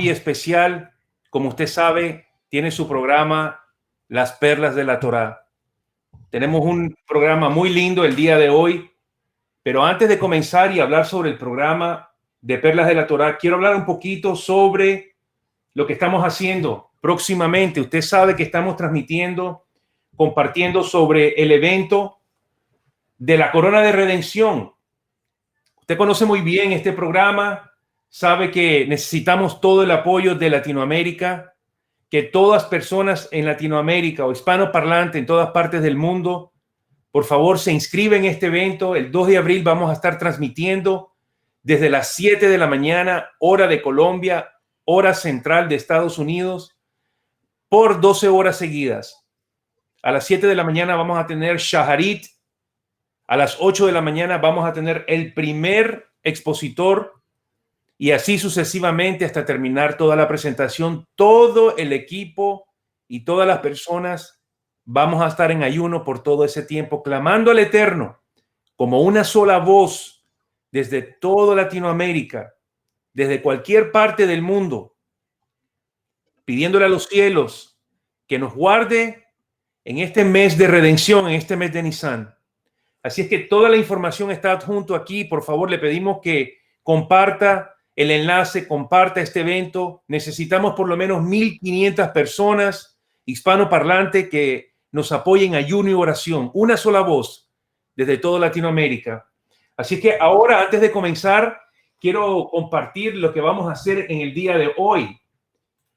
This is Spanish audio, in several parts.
Muy especial, como usted sabe, tiene su programa Las Perlas de la Torá. Tenemos un programa muy lindo el día de hoy, pero antes de comenzar y hablar sobre el programa de Perlas de la Torá, quiero hablar un poquito sobre lo que estamos haciendo próximamente. Usted sabe que estamos transmitiendo, compartiendo sobre el evento de la Corona de Redención. Usted conoce muy bien este programa, sabe que necesitamos todo el apoyo de Latinoamérica, que todas personas en Latinoamérica o hispanoparlante en todas partes del mundo, por favor, se inscriben en este evento. El 2 de abril vamos a estar transmitiendo desde las 7 de la mañana, hora de Colombia, hora central de Estados Unidos, por 12 horas seguidas. A las 7 de la mañana vamos a tener Shaharit. A las 8 de la mañana vamos a tener el primer expositor y así sucesivamente hasta terminar toda la presentación. Todo el equipo y todas las personas vamos a estar en ayuno por todo ese tiempo, clamando al Eterno como una sola voz desde toda Latinoamérica, desde cualquier parte del mundo, pidiéndole a los cielos que nos guarde en este mes de redención, en este mes de Nisan. Así es que toda la información está adjunto aquí. Por favor, le pedimos que comparta el enlace, comparta este evento. Necesitamos por lo menos 1,500 personas hispanoparlantes que nos apoyen en ayuno y oración. Una sola voz desde toda Latinoamérica. Así es que ahora, antes de comenzar, quiero compartir lo que vamos a hacer en el día de hoy.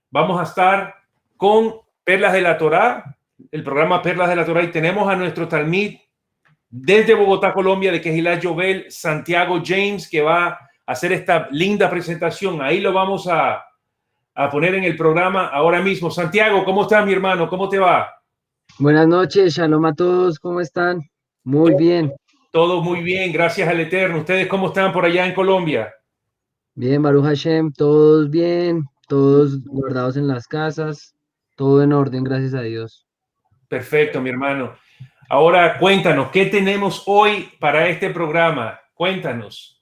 Vamos a estar con Perlas de la Torá, el programa Perlas de la Torá, y tenemos a nuestro talmid desde Bogotá, Colombia, de Kehillat Yovel, Santiago James, que va a hacer esta linda presentación. Ahí lo vamos a poner en el programa ahora mismo. Santiago, ¿cómo estás, mi hermano? ¿Cómo te va? Buenas noches, shalom a todos, ¿cómo están? Muy bien, Todo muy bien, gracias al Eterno. ¿Ustedes cómo están por allá en Colombia? bien, Baruch Hashem, todos bien, todos guardados en las casas, todo en orden, gracias a Dios. Perfecto, mi hermano. Ahora cuéntanos, ¿qué tenemos hoy para este programa? Cuéntanos.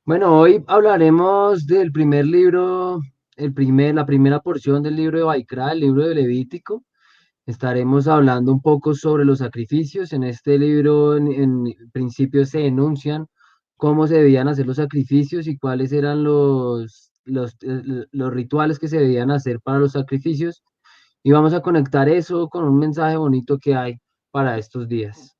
Bueno, hoy hablaremos del primer libro, la primera porción del libro de Baikra, el libro de Levítico. Estaremos hablando un poco sobre los sacrificios. En este libro, en principio, se enuncian cómo se debían hacer los sacrificios y cuáles eran los rituales que se debían hacer para los sacrificios. Y vamos a conectar eso con un mensaje bonito que hay para estos días.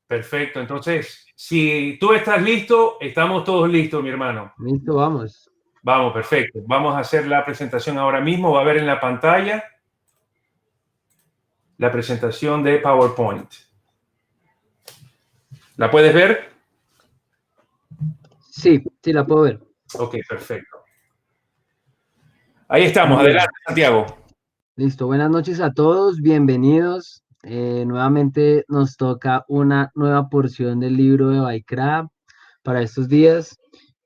Perfecto, entonces, si tú estás listo, estamos todos listos, mi hermano. Listo, vamos. Vamos, perfecto. Vamos a hacer la presentación ahora mismo. Va a ver en la pantalla la presentación de PowerPoint. ¿La puedes ver? Sí, sí, la puedo ver. Ok, perfecto. Ahí estamos. Bien, Adelante, Santiago. listo. Buenas noches a todos, bienvenidos. Nuevamente nos toca una nueva porción del libro de Baikra para estos días.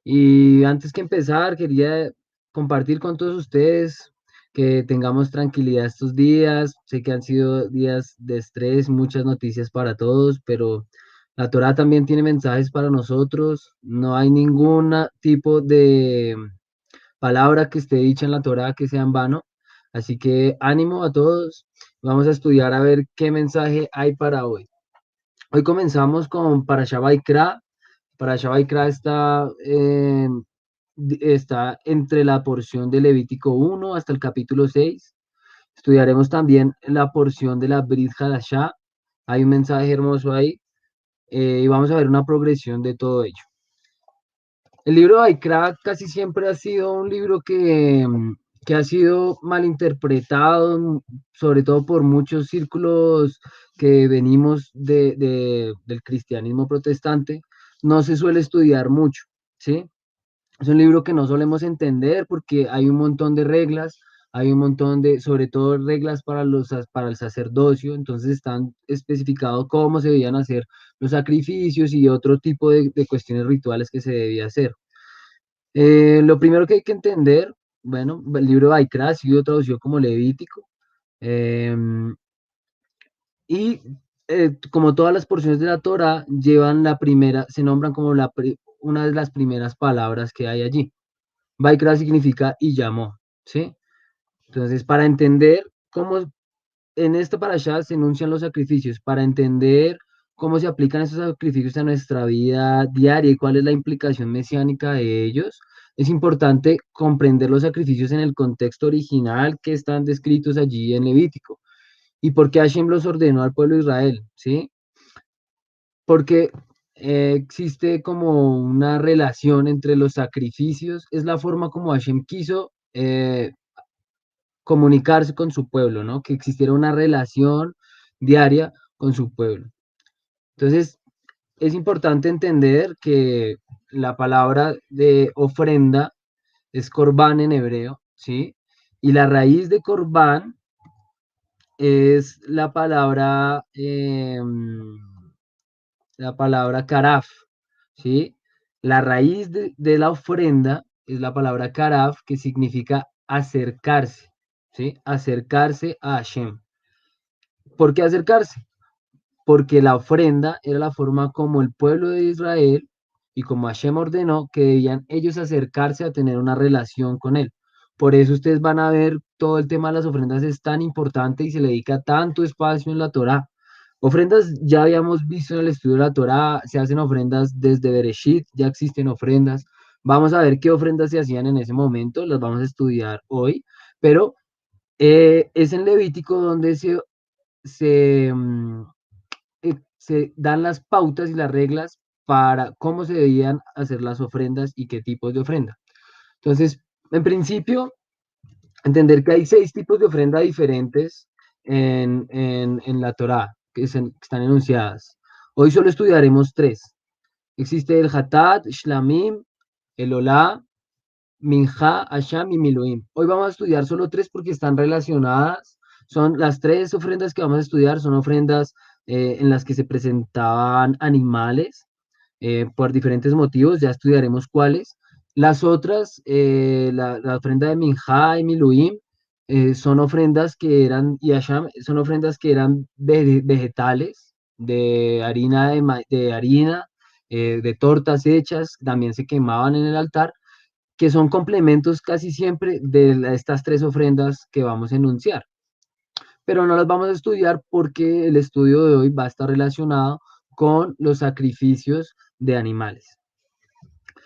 Y antes que empezar, quería compartir con todos ustedes que tengamos tranquilidad estos días. Sé que han sido días de estrés, muchas noticias para todos, pero la Torá también tiene mensajes para nosotros. No hay ningún tipo de palabra que esté dicha en la Torá que sea en vano. Así que ánimo a todos. Vamos a estudiar a ver qué mensaje hay para hoy. Hoy comenzamos con Parashá Vaikra. Parashá Vaikra está entre la porción de Levítico 1 hasta el capítulo 6. Estudiaremos también la porción de la Brit Hadashah. Hay un mensaje hermoso ahí. Y vamos a ver una progresión de todo ello. El libro de Baikra casi siempre ha sido un libro que ha sido malinterpretado, sobre todo por muchos círculos que venimos del cristianismo protestante. No se suele estudiar mucho, ¿sí? Es un libro que no solemos entender porque hay un montón de reglas, hay un montón de, sobre todo reglas para el sacerdocio, entonces están especificados cómo se debían hacer los sacrificios y otro tipo de cuestiones rituales que se debía hacer. Lo primero que hay que entender, bueno, el libro de Baikra ha sido traducido como Levítico, em, y como todas las porciones de la Torah, llevan la primera, se nombran como una de las primeras palabras que hay allí. Baikra significa y llamó. ¿sí? Entonces, para entender cómo en esta parashá se enuncian los sacrificios, para entender cómo se aplican esos sacrificios a nuestra vida diaria y cuál es la implicación mesiánica de ellos, es importante comprender los sacrificios en el contexto original que están descritos allí en Levítico y por qué Hashem los ordenó al pueblo de Israel, ¿sí? Porque existe como una relación entre los sacrificios, es la forma como Hashem quiso comunicarse con su pueblo, ¿no? Que existiera una relación diaria con su pueblo. Entonces, es importante entender que la palabra de ofrenda es corbán en hebreo, ¿sí? Y la raíz de corbán es la palabra karaf, ¿sí? La raíz de la ofrenda es la palabra karaf, que significa acercarse, ¿sí? Acercarse a Hashem. ¿Por qué acercarse? Porque la ofrenda era la forma como el pueblo de Israel y como Hashem ordenó que debían ellos acercarse a tener una relación con él. Por eso ustedes van a ver todo el tema de las ofrendas es tan importante y se le dedica tanto espacio en la Torá. Ofrendas ya habíamos visto en el estudio de la Torá, se hacen ofrendas desde Bereshit, ya existen ofrendas. Vamos a ver qué ofrendas se hacían en ese momento, las vamos a estudiar hoy, pero es en Levítico donde se, mm, se dan las pautas y las reglas para cómo se debían hacer las ofrendas y qué tipos de ofrenda. Entonces, en principio, entender que hay 6 tipos de ofrenda diferentes en la Torá, que están enunciadas. Hoy solo estudiaremos 3. Existe el Hatat, Shlamim, el Olá, Minja, Asham y Miluim. Hoy vamos a estudiar solo 3 porque están relacionadas. Son las 3 ofrendas que vamos a estudiar, son ofrendas en las que se presentaban animales por diferentes motivos, ya estudiaremos cuáles. Las otras, la ofrenda de Minja y Miluim, son ofrendas que eran, y Asham, son ofrendas que eran vegetales, de harina, de harina, de tortas hechas, también se quemaban en el altar que son complementos casi siempre de estas 3 ofrendas que vamos a enunciar. Pero no las vamos a estudiar porque el estudio de hoy va a estar relacionado con los sacrificios de animales.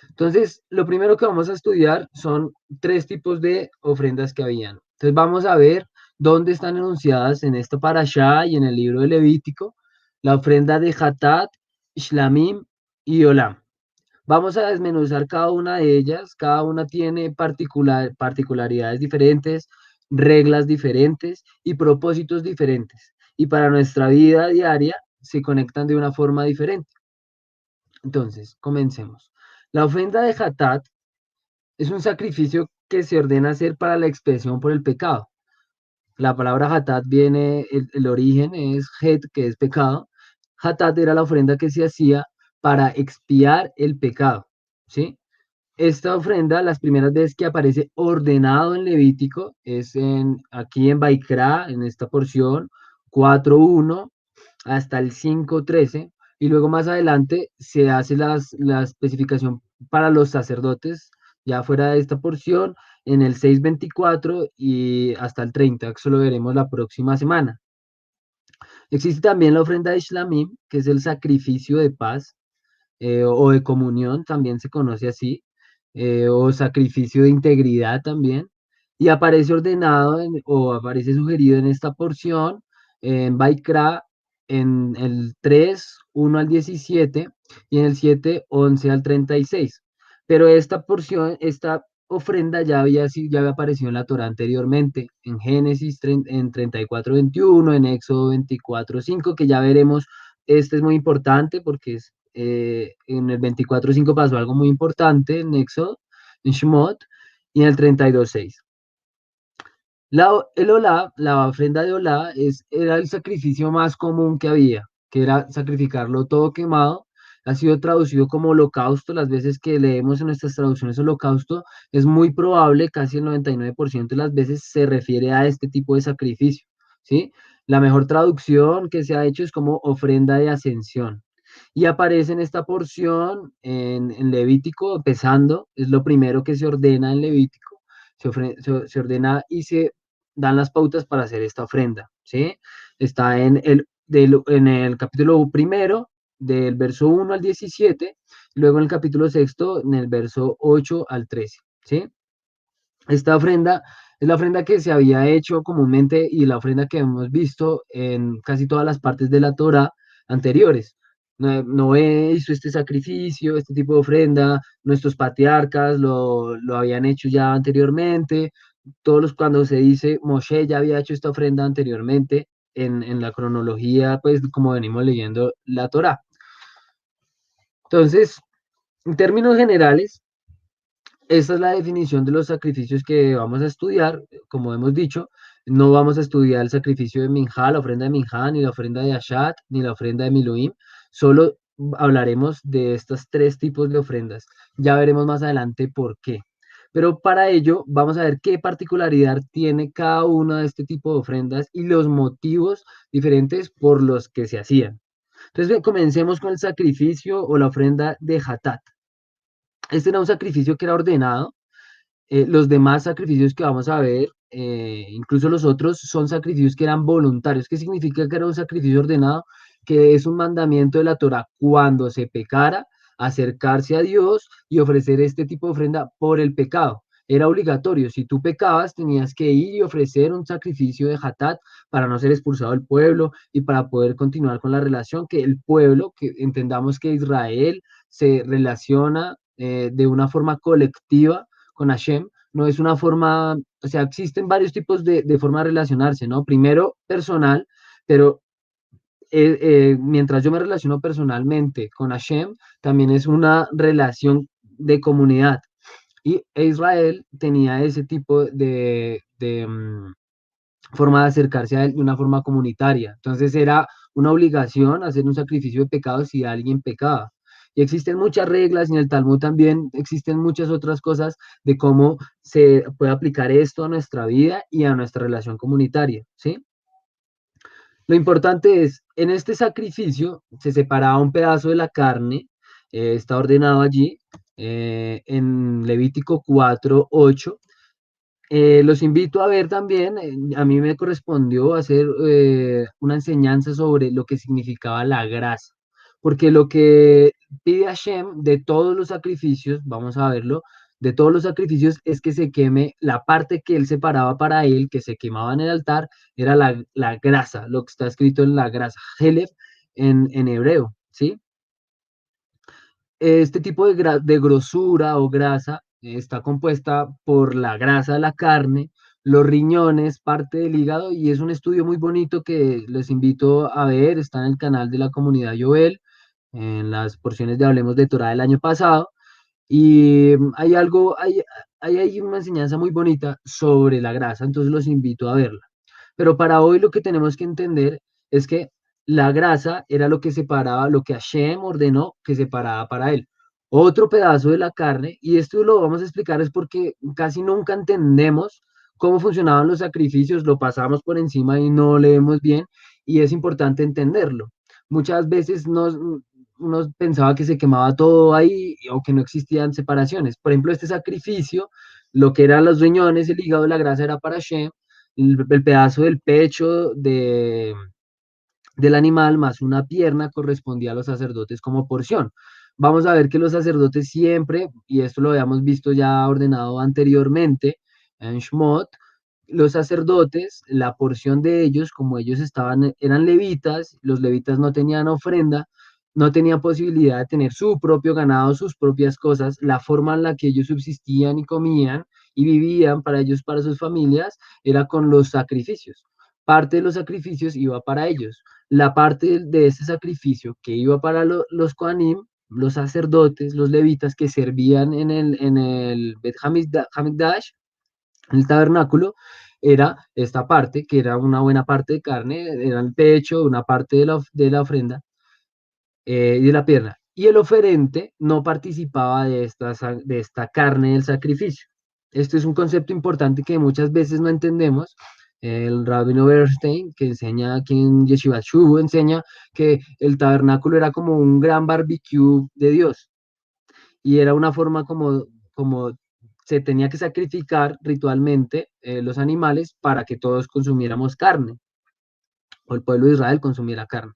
Entonces, lo primero que vamos a estudiar son 3 tipos de ofrendas que habían. Entonces, vamos a ver dónde están enunciadas en esta parashá y en el libro de Levítico la ofrenda de Hatat, Shlamim y Olam. Vamos a desmenuzar cada una de ellas, cada una tiene particularidades diferentes, reglas diferentes y propósitos diferentes. Y para nuestra vida diaria se conectan de una forma diferente. Entonces, comencemos. La ofrenda de Hatat es un sacrificio que se ordena hacer para la expiación por el pecado. La palabra Hatat viene, el origen es Het, que es pecado. Hatat era la ofrenda que se hacía para expiar el pecado, ¿sí? Esta ofrenda, las primeras veces que aparece ordenado en Levítico, es aquí en Baikra, en esta porción 4:1 hasta el 5:13, y luego más adelante se hace la especificación para los sacerdotes, ya fuera de esta porción, en el 6:24 y hasta el 30, que eso lo veremos la próxima semana. Existe también la ofrenda de Shlamim, que es el sacrificio de paz, o de comunión, también se conoce así, o sacrificio de integridad también, y aparece ordenado o aparece sugerido en esta porción, en Baikra, en el 3:1 al 17 y en el 7:11 al 36. Pero esta porción, esta ofrenda ya había aparecido en la Torah anteriormente, en Génesis en 34:21, en Éxodo 24:5, que ya veremos. Este es muy importante porque en el 24:5 pasó algo muy importante en Éxodo, en Shemot, y en el 32:6. El Olá, la ofrenda de Olá, era el sacrificio más común que había, que era sacrificarlo todo quemado. Ha sido traducido como holocausto. Las veces que leemos en nuestras traducciones holocausto, es muy probable, casi el 99% de las veces se refiere a este tipo de sacrificio, ¿sí? La mejor traducción que se ha hecho es como ofrenda de ascensión. Y aparece en esta porción en Levítico, pesando, es lo primero que se ordena en Levítico se ordena y se dan las pautas para hacer esta ofrenda, ¿sí? Está en el capítulo primero, del verso 1 al 17, luego en el capítulo sexto, en el verso 8 al 13, ¿sí? Esta ofrenda es la ofrenda que se había hecho comúnmente y la ofrenda que hemos visto en casi todas las partes de la Torah anteriores. Noé hizo este sacrificio, este tipo de ofrenda, nuestros patriarcas lo habían hecho ya anteriormente, cuando se dice Moshe ya había hecho esta ofrenda anteriormente en la cronología, pues como venimos leyendo la Torah. Entonces, en términos generales, esta es la definición de los sacrificios que vamos a estudiar. Como hemos dicho, no vamos a estudiar el sacrificio de Minjá, la ofrenda de Minjá, ni la ofrenda de Ashat, ni la ofrenda de Miluim. Solo hablaremos de estos tres tipos de ofrendas. Ya veremos más adelante por qué. Pero para ello vamos a ver qué particularidad tiene cada una de este tipo de ofrendas y los motivos diferentes por los que se hacían. Entonces, bien, comencemos con el sacrificio o la ofrenda de Hatat. Este era un sacrificio que era ordenado. Los demás sacrificios que vamos a ver, incluso los otros, son sacrificios que eran voluntarios. ¿Qué significa que era un sacrificio ordenado? Que es un mandamiento de la Torah cuando se pecara, acercarse a Dios y ofrecer este tipo de ofrenda por el pecado. Era obligatorio. Si tú pecabas, tenías que ir y ofrecer un sacrificio de hatat para no ser expulsado del pueblo y para poder continuar con la relación que el pueblo, que entendamos que Israel se relaciona de una forma colectiva con Hashem, no es una forma, o sea, existen varios tipos de forma de relacionarse, ¿no? Primero, personal, pero mientras yo me relaciono personalmente con Hashem, también es una relación de comunidad. Y Israel tenía ese tipo de forma de acercarse a él de una forma comunitaria. Entonces era una obligación hacer un sacrificio de pecado si alguien pecaba. Y existen muchas reglas y en el Talmud también existen muchas otras cosas de cómo se puede aplicar esto a nuestra vida y a nuestra relación comunitaria, ¿sí? Lo importante es, en este sacrificio se separaba un pedazo de la carne, está ordenado allí, en Levítico 4:8. Los invito a ver también, a mí me correspondió hacer una enseñanza sobre lo que significaba la grasa, porque lo que pide Hashem de todos los sacrificios, vamos a verlo, de todos los sacrificios es que se queme la parte que él separaba para él, que se quemaba en el altar, era la grasa, lo que está escrito en la grasa, Helef en hebreo, ¿sí? Este tipo de grosura o grasa está compuesta por la grasa de la carne, los riñones, parte del hígado, y es un estudio muy bonito que les invito a ver, está en el canal de la comunidad Joel, en las porciones de Hablemos de Torah del año pasado, y hay una enseñanza muy bonita sobre la grasa, entonces los invito a verla. Pero para hoy lo que tenemos que entender es que la grasa era lo que separaba, lo que Hashem ordenó que separaba para él. Otro pedazo de la carne, y esto lo vamos a explicar es porque casi nunca entendemos cómo funcionaban los sacrificios, lo pasamos por encima y no leemos bien, y es importante entenderlo. Muchas veces uno pensaba que se quemaba todo ahí o que no existían separaciones. Por ejemplo, este sacrificio, lo que eran los riñones, el hígado, la grasa era para Hashem, el pedazo del pecho del animal más una pierna correspondía a los sacerdotes como porción. Vamos a ver que los sacerdotes siempre, y esto lo habíamos visto ya ordenado anteriormente en Shmot, los sacerdotes, la porción de ellos, como ellos eran levitas, los levitas no tenían ofrenda, no tenían posibilidad de tener su propio ganado, sus propias cosas, la forma en la que ellos subsistían y comían y vivían para ellos, para sus familias, era con los sacrificios. Parte de los sacrificios iba para ellos. La parte de ese sacrificio que iba para los Kohanim, los sacerdotes, los levitas que servían en el Bet Hamikdash, el tabernáculo, era esta parte, que era una buena parte de carne, era el pecho, una parte de la ofrenda y de la pierna. Y el oferente no participaba de esta carne del sacrificio. Esto es un concepto importante que muchas veces no entendemos. El rabino Bernstein, que enseña aquí en Yeshiva Shubu, enseña que el tabernáculo era como un gran barbecue de Dios y era una forma como se tenía que sacrificar ritualmente los animales para que todos consumiéramos carne, o el pueblo de Israel consumiera carne.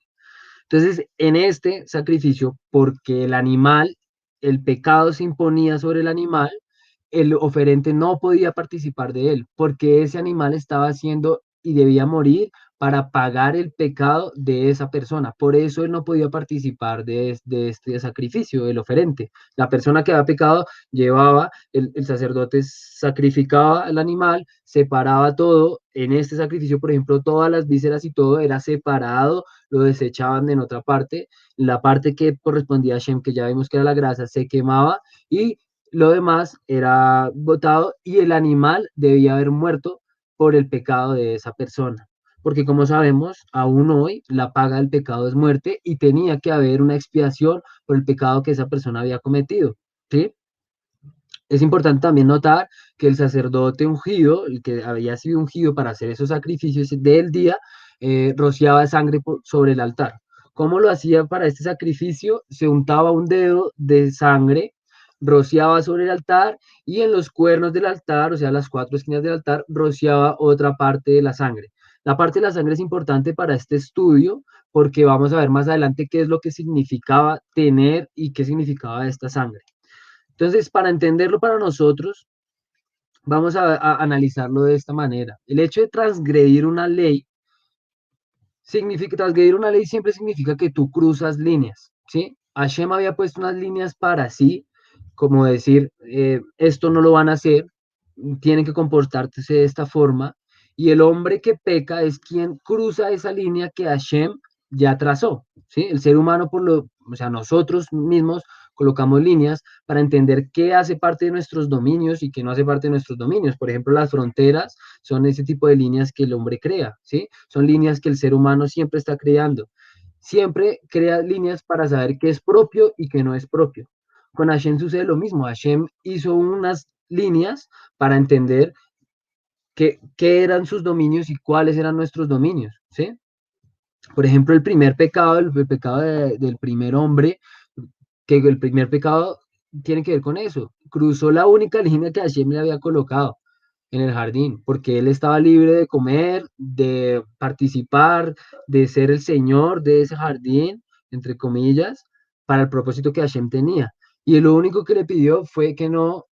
Entonces, en este sacrificio, porque el animal, el pecado se imponía sobre el animal, el oferente no podía participar de él, porque ese animal estaba haciendo y debía morir para pagar el pecado de esa persona. Por eso él no podía participar de este sacrificio, el oferente. La persona que había pecado llevaba, el sacerdote sacrificaba al animal, separaba todo. En este sacrificio, por ejemplo, todas las vísceras y todo era separado, lo desechaban en otra parte. La parte que correspondía a Shem, que ya vimos que era la grasa, se quemaba y lo demás era botado y el animal debía haber muerto por el pecado de esa persona. Porque como sabemos, aún hoy la paga del pecado es muerte y tenía que haber una expiación por el pecado que esa persona había cometido. ¿Sí? Es importante también notar que el sacerdote ungido, el que había sido ungido para hacer esos sacrificios del día, rociaba sangre sobre el altar. ¿Cómo lo hacía para este sacrificio? Se untaba un dedo de sangre, rociaba sobre el altar y en los cuernos del altar, o sea, las cuatro esquinas del altar, rociaba otra parte de la sangre. La parte de la sangre es importante para este estudio porque vamos a ver más adelante qué es lo que significaba tener y qué significaba esta sangre. Entonces, para entenderlo para nosotros, vamos a analizarlo de esta manera. El hecho de transgredir una ley transgredir una ley siempre significa que tú cruzas líneas, ¿sí? Hashem había puesto unas líneas para sí, como decir, esto no lo van a hacer, tienen que comportarse de esta forma, y el hombre que peca es quien cruza esa línea que Hashem ya trazó, ¿sí? El ser humano, o sea, nosotros mismos colocamos líneas para entender qué hace parte de nuestros dominios y qué no hace parte de nuestros dominios. Por ejemplo, las fronteras son ese tipo de líneas que el hombre crea, ¿sí? Son líneas que el ser humano siempre está creando. Siempre crea líneas para saber qué es propio y qué no es propio. Con Hashem sucede lo mismo. Hashem hizo unas líneas para entender qué eran sus dominios y cuáles eran nuestros dominios, ¿sí? Por ejemplo, el primer pecado, el pecado del primer hombre, que el primer pecado tiene que ver con eso. Cruzó la única línea que Hashem le había colocado en el jardín, porque él estaba libre de comer, de participar, de ser el señor de ese jardín, entre comillas, para el propósito que Hashem tenía. Y lo único que le pidió fue que no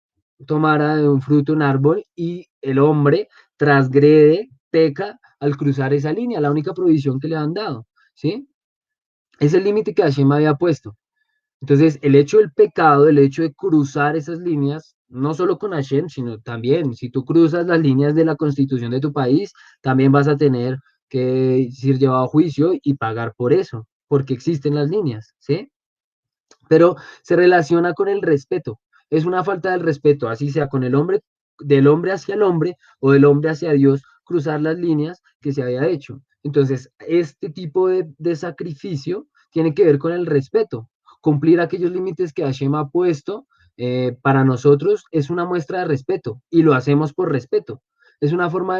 tomara de un fruto un árbol y el hombre transgrede, peca al cruzar esa línea, la única provisión que le han dado, ¿sí? Es el límite que Hashem había puesto. Entonces, el hecho del pecado, el hecho de cruzar esas líneas, no solo con Hashem, sino también, si tú cruzas las líneas de la constitución de tu país, también vas a tener que ser llevado a juicio y pagar por eso, porque existen las líneas, ¿sí? Pero se relaciona con el respeto. Es una falta del respeto, así sea con el hombre, del hombre hacia el hombre o del hombre hacia Dios, cruzar las líneas que se había hecho. Entonces, este tipo de sacrificio tiene que ver con el respeto. Cumplir aquellos límites que Hashem ha puesto para nosotros es una muestra de respeto y lo hacemos por respeto. Es una forma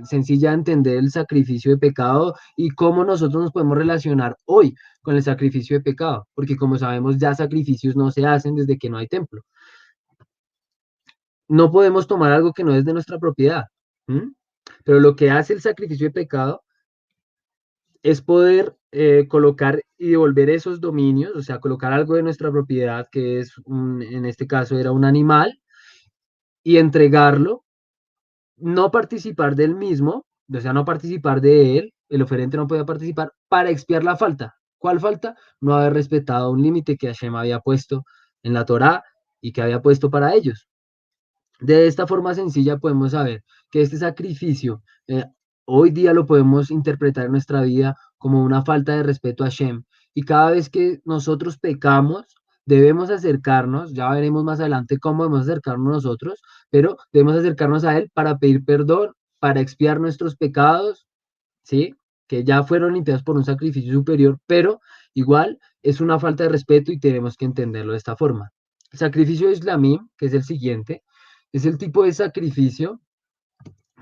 sencilla de entender el sacrificio de pecado y cómo nosotros nos podemos relacionar hoy con el sacrificio de pecado, porque como sabemos ya sacrificios no se hacen desde que no hay templo. No podemos tomar algo que no es de nuestra propiedad, ¿m? Pero lo que hace el sacrificio de pecado es poder colocar y devolver esos dominios, o sea, colocar algo de nuestra propiedad, que es, en este caso era un animal, y entregarlo, no participar del mismo, o sea, no participar de él, el oferente no podía participar para expiar la falta. ¿Cuál falta? No haber respetado un límite que Hashem había puesto en la Torá y que había puesto para ellos. De esta forma sencilla podemos saber que este sacrificio hoy día lo podemos interpretar en nuestra vida como una falta de respeto a Hashem. Y cada vez que nosotros pecamos, debemos acercarnos, ya veremos más adelante cómo debemos acercarnos nosotros, pero debemos acercarnos a Él para pedir perdón, para expiar nuestros pecados, ¿sí? Que ya fueron limpiados por un sacrificio superior, pero igual es una falta de respeto y tenemos que entenderlo de esta forma. El sacrificio de Islamim, que es el siguiente, es el tipo de sacrificio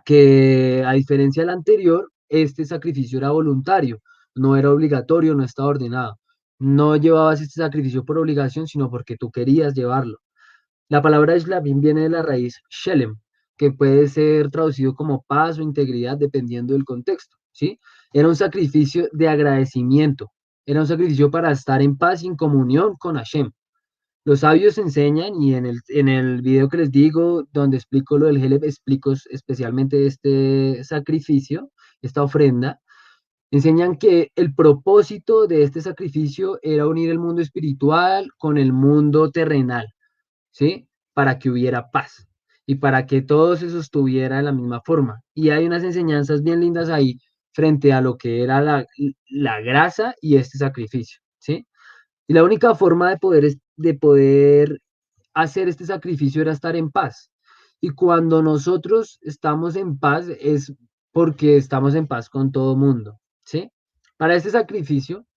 que, a diferencia del anterior, este sacrificio era voluntario, no era obligatorio, no estaba ordenado. No llevabas este sacrificio por obligación, sino porque tú querías llevarlo. La palabra Shlamim viene de la raíz Shelem, que puede ser traducido como paz o integridad dependiendo del contexto, ¿sí? Era un sacrificio de agradecimiento, era un sacrificio para estar en paz y en comunión con Hashem. Los sabios enseñan, y en el video que les digo, donde explico lo del Heleb, explico especialmente este sacrificio, esta ofrenda, enseñan que el propósito de este sacrificio era unir el mundo espiritual con el mundo terrenal, ¿sí? Para que hubiera paz y para que todo se sostuviera de la misma forma. Y hay unas enseñanzas bien lindas ahí frente a lo que era la grasa y este sacrificio, ¿sí? Y la única forma de poder hacer este sacrificio era estar en paz. Y cuando nosotros estamos en paz es porque estamos en paz con todo mundo, ¿sí? Para este sacrificio,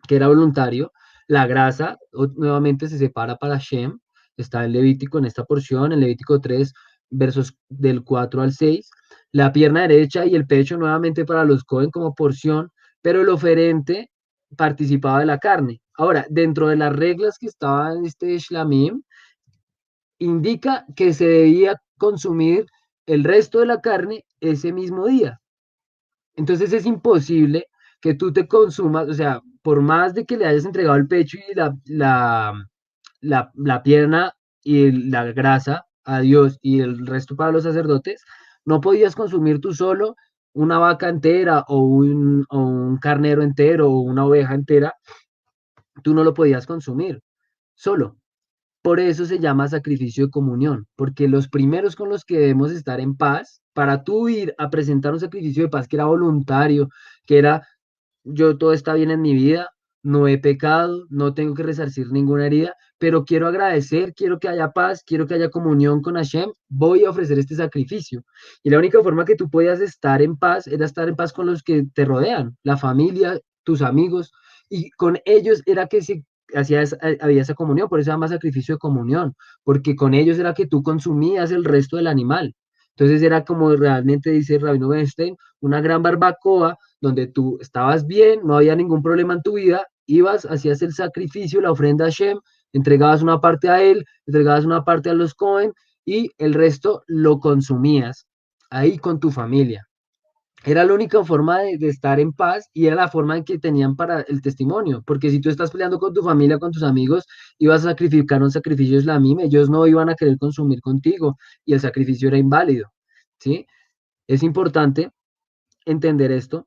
que era voluntario, la grasa nuevamente se separa para Shem, está en Levítico en esta porción, en Levítico 3, versos del 4 al 6, la pierna derecha y el pecho nuevamente para los Cohen como porción, pero el oferente participaba de la carne. Ahora, dentro de las reglas que estaban en este Shlamim, indica que se debía consumir el resto de la carne ese mismo día. Entonces es imposible que tú te consumas, o sea, por más de que le hayas entregado el pecho y la pierna y la grasa a Dios y el resto para los sacerdotes, no podías consumir tú solo una vaca entera o un carnero entero o una oveja entera, tú no lo podías consumir solo. Por eso se llama sacrificio de comunión, porque los primeros con los que debemos estar en paz, para tú ir a presentar un sacrificio de paz que era voluntario, que era yo todo está bien en mi vida, no he pecado, no tengo que resarcir ninguna herida, pero quiero agradecer, quiero que haya paz, quiero que haya comunión con Hashem, voy a ofrecer este sacrificio. Y la única forma que tú podías estar en paz era estar en paz con los que te rodean, la familia, tus amigos, y con ellos era que se había esa comunión, por eso se llama sacrificio de comunión, porque con ellos era que tú consumías el resto del animal. Entonces era como realmente dice Rabino Bernstein, una gran barbacoa donde tú estabas bien, no había ningún problema en tu vida, ibas, hacías el sacrificio, la ofrenda a Shem, entregabas una parte a él, entregabas una parte a los Cohen y el resto lo consumías ahí con tu familia. Era la única forma de estar en paz y era la forma en que tenían para el testimonio, porque si tú estás peleando con tu familia, con tus amigos, ibas a sacrificar un sacrificio islamí, ellos no iban a querer consumir contigo y el sacrificio era inválido, ¿sí? Es importante entender esto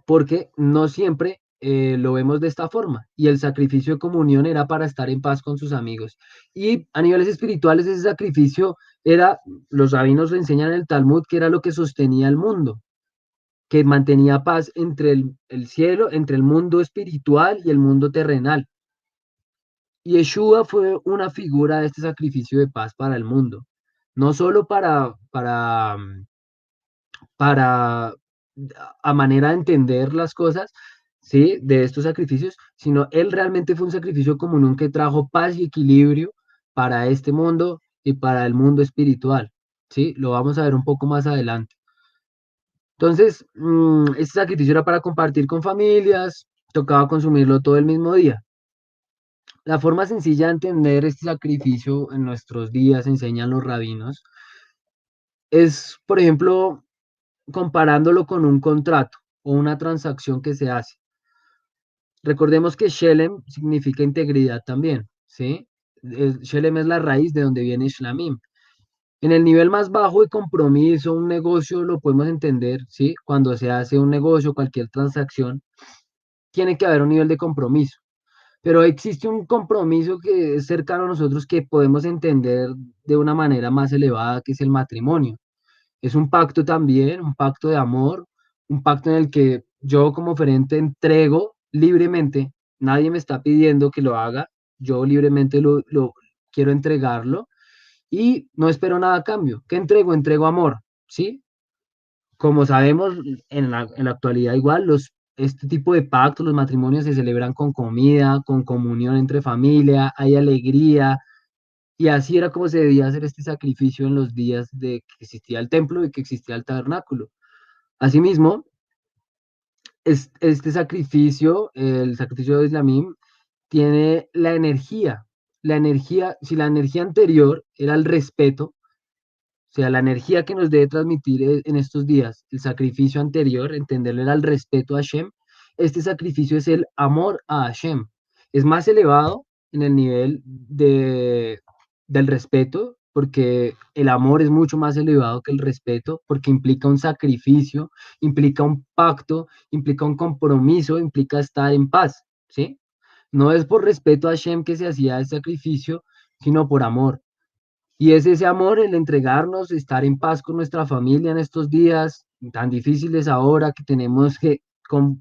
porque no siempre lo vemos de esta forma. Y el sacrificio de comunión era para estar en paz con sus amigos. Y a niveles espirituales ese sacrificio era, los rabinos lo enseñan en el Talmud, que era lo que sostenía el mundo, que mantenía paz entre el cielo, entre el mundo espiritual y el mundo terrenal. Y Yeshua fue una figura de este sacrificio de paz para el mundo, no solo para a manera de entender las cosas, ¿sí? De estos sacrificios, sino él realmente fue un sacrificio común que trajo paz y equilibrio para este mundo y para el mundo espiritual, ¿sí? Lo vamos a ver un poco más adelante. Entonces, este sacrificio era para compartir con familias, tocaba consumirlo todo el mismo día. La forma sencilla de entender este sacrificio en nuestros días, enseñan los rabinos, es, por ejemplo, comparándolo con un contrato o una transacción que se hace. Recordemos que Shelem significa integridad también, ¿sí? Shelem es la raíz de donde viene Shlamim. En el nivel más bajo de compromiso, un negocio lo podemos entender, ¿sí? Cuando se hace un negocio, cualquier transacción, tiene que haber un nivel de compromiso. Pero existe un compromiso que es cercano a nosotros que podemos entender de una manera más elevada, que es el matrimonio. Es un pacto también, un pacto de amor, un pacto en el que yo como oferente entrego libremente, nadie me está pidiendo que lo haga, yo libremente lo quiero entregarlo y no espero nada a cambio. ¿Qué entrego? Entrego amor, ¿sí? Como sabemos, en la actualidad igual, este tipo de pactos, los matrimonios se celebran con comida, con comunión entre familia, hay alegría, y así era como se debía hacer este sacrificio en los días de que existía el templo y que existía el tabernáculo. Asimismo, este sacrificio, el sacrificio de Islamim, tiene la energía. la energía, si la energía anterior era el respeto, o sea, la energía que nos debe transmitir en estos días, el sacrificio anterior, entenderlo era el respeto a Hashem, este sacrificio es el amor a Hashem. Es más elevado en el nivel del respeto, porque el amor es mucho más elevado que el respeto, porque implica un sacrificio, implica un pacto, implica un compromiso, implica estar en paz, ¿sí? No es por respeto a Hashem que se hacía el sacrificio, sino por amor. Y es ese amor, el entregarnos, estar en paz con nuestra familia en estos días tan difíciles ahora que tenemos que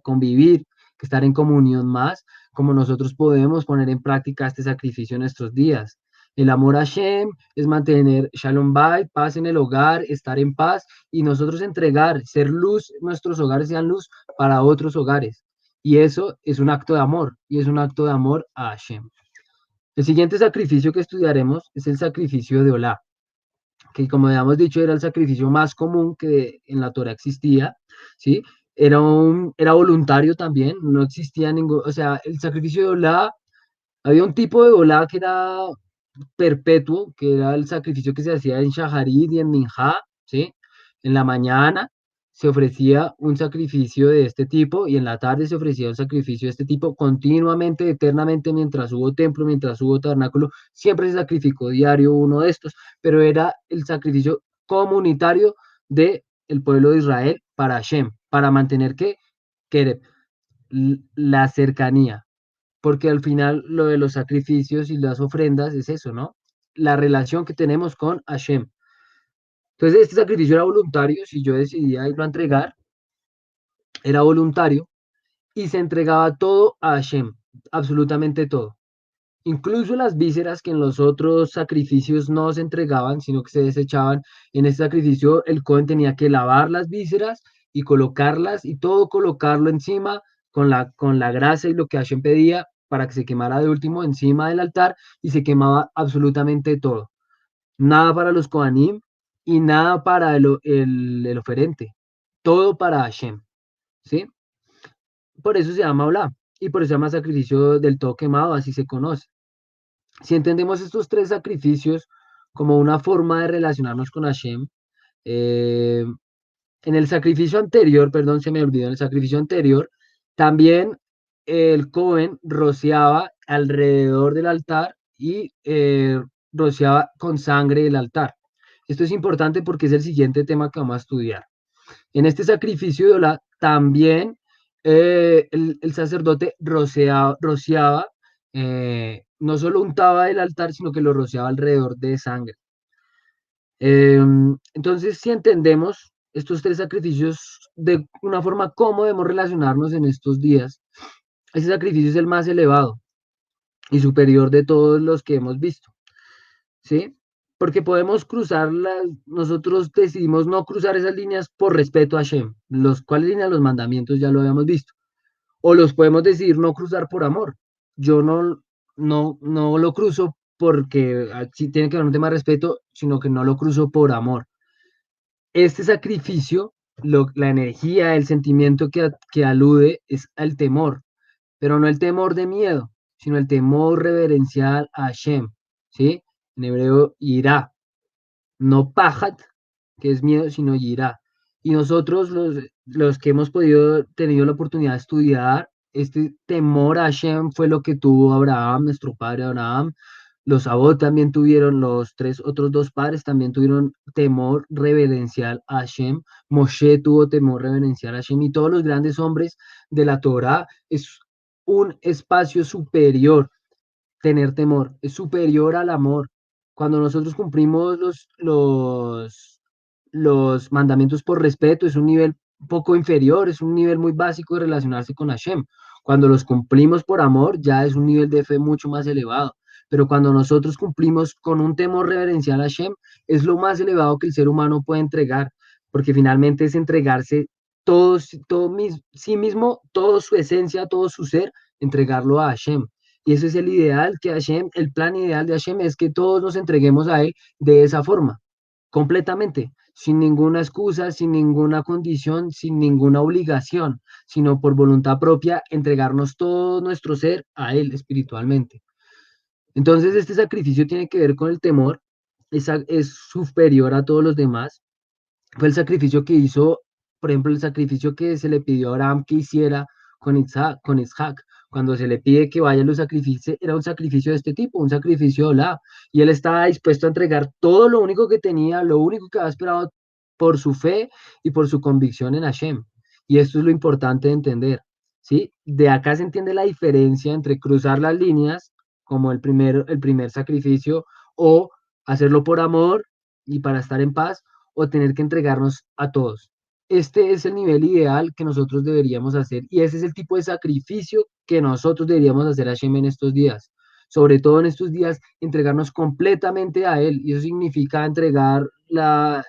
convivir, que estar en comunión más, como nosotros podemos poner en práctica este sacrificio en estos días. El amor a Hashem es mantener Shalom Bay, paz en el hogar, estar en paz y nosotros entregar, ser luz, nuestros hogares sean luz para otros hogares. Y eso es un acto de amor, y es un acto de amor a Hashem. El siguiente sacrificio que estudiaremos es el sacrificio de Olá, que como habíamos dicho era el sacrificio más común que en la Torah existía, ¿sí? Era voluntario también, no existía ningún, o sea, el sacrificio de Olá, había un tipo de Olá que era perpetuo, que era el sacrificio que se hacía en Shaharit y en Minjá, ¿sí? En la mañana se ofrecía un sacrificio de este tipo y en la tarde se ofrecía un sacrificio de este tipo continuamente, eternamente, mientras hubo templo, mientras hubo tabernáculo, siempre se sacrificó diario uno de estos, pero era el sacrificio comunitario del pueblo de Israel para Hashem, para mantener que la cercanía, porque al final lo de los sacrificios y las ofrendas es eso, ¿no? La relación que tenemos con Hashem. Entonces, este sacrificio era voluntario, si yo decidía irlo a entregar, era voluntario y se entregaba todo a Hashem, absolutamente todo. Incluso las vísceras que en los otros sacrificios no se entregaban, sino que se desechaban, en este sacrificio el Cohen tenía que lavar las vísceras y colocarlas y todo colocarlo encima con la grasa y lo que Hashem pedía para que se quemara de último encima del altar y se quemaba absolutamente todo. Nada para los Kohanim y nada para el oferente. Todo para Hashem, ¿sí? Por eso se llama Olá y por eso se llama sacrificio del todo quemado, así se conoce. Si entendemos estos tres sacrificios como una forma de relacionarnos con Hashem, eh, en el sacrificio anterior, perdón, se me olvidó, en el sacrificio anterior, también el Cohen rociaba alrededor del altar y rociaba con sangre el altar. Esto es importante porque es el siguiente tema que vamos a estudiar. En este sacrificio de Olá también el sacerdote rociaba, no solo untaba el altar, sino que lo rociaba alrededor de sangre. Entonces, si entendemos estos tres sacrificios de una forma, cómo debemos relacionarnos en estos días, ese sacrificio es el más elevado y superior de todos los que hemos visto, ¿sí? Porque podemos nosotros decidimos no cruzar esas líneas por respeto a Hashem. ¿Cuáles líneas? Los mandamientos ya lo habíamos visto. O los podemos decidir no cruzar por amor. Yo no lo cruzo porque sí tiene que haber un tema de respeto, sino que no lo cruzo por amor. Este sacrificio, la energía, el sentimiento que alude es al temor, pero no el temor de miedo, sino el temor reverencial a Hashem, ¿sí? En hebreo, irá, no pajat, que es miedo, sino irá. Y nosotros, los que hemos tenido la oportunidad de estudiar, este temor a Hashem fue lo que tuvo Abraham, nuestro padre Abraham. Los Abot también tuvieron, los otros dos padres también tuvieron temor reverencial a Hashem. Moshe tuvo temor reverencial a Hashem y todos los grandes hombres de la Torá es un espacio superior. Tener temor es superior al amor. Cuando nosotros cumplimos los mandamientos por respeto, es un nivel poco inferior, es un nivel muy básico de relacionarse con Hashem. Cuando los cumplimos por amor, ya es un nivel de fe mucho más elevado. Pero cuando nosotros cumplimos con un temor reverencial a Hashem, es lo más elevado que el ser humano puede entregar, porque finalmente es entregarse sí mismo, toda su esencia, todo su ser, entregarlo a Hashem. Y ese es el ideal que Hashem, el plan ideal de Hashem es que todos nos entreguemos a Él de esa forma, completamente, sin ninguna excusa, sin ninguna condición, sin ninguna obligación, sino por voluntad propia, entregarnos todo nuestro ser a Él espiritualmente. Entonces, este sacrificio tiene que ver con el temor, es superior a todos los demás. Fue el sacrificio que hizo, por ejemplo, el sacrificio que se le pidió a Abraham que hiciera con Isaac. Cuando se le pide que vaya y lo sacrifice, era un sacrificio de este tipo, un sacrificio de Olá. Y él estaba dispuesto a entregar todo lo único que tenía, lo único que había esperado por su fe y por su convicción en Hashem. Y esto es lo importante de entender, ¿sí? De acá se entiende la diferencia entre cruzar las líneas, como el primer sacrificio, o hacerlo por amor y para estar en paz, o tener que entregarnos a todos. Este es el nivel ideal que nosotros deberíamos hacer y ese es el tipo de sacrificio que nosotros deberíamos hacer a Hashem en estos días. Sobre todo en estos días, entregarnos completamente a Él. Y eso significa entregar la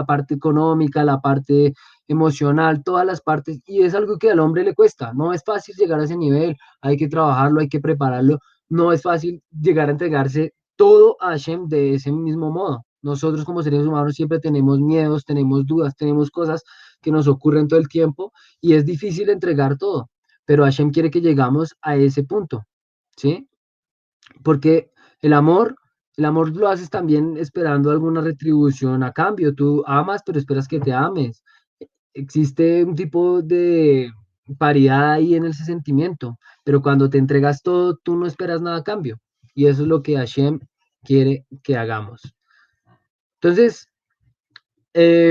parte económica, la parte emocional, todas las partes. Y es algo que al hombre le cuesta. No es fácil llegar a ese nivel. Hay que trabajarlo, hay que prepararlo. No es fácil llegar a entregarse todo a Hashem de ese mismo modo. Nosotros como seres humanos siempre tenemos miedos, tenemos dudas, tenemos cosas que nos ocurren todo el tiempo y es difícil entregar todo, pero Hashem quiere que llegamos a ese punto, ¿sí? Porque el amor, el amor lo haces también esperando alguna retribución a cambio. Tú amas, pero esperas que te ames. Existe un tipo de paridad ahí en ese sentimiento, pero cuando te entregas todo, tú no esperas nada a cambio. Y eso es lo que Hashem quiere que hagamos. Entonces,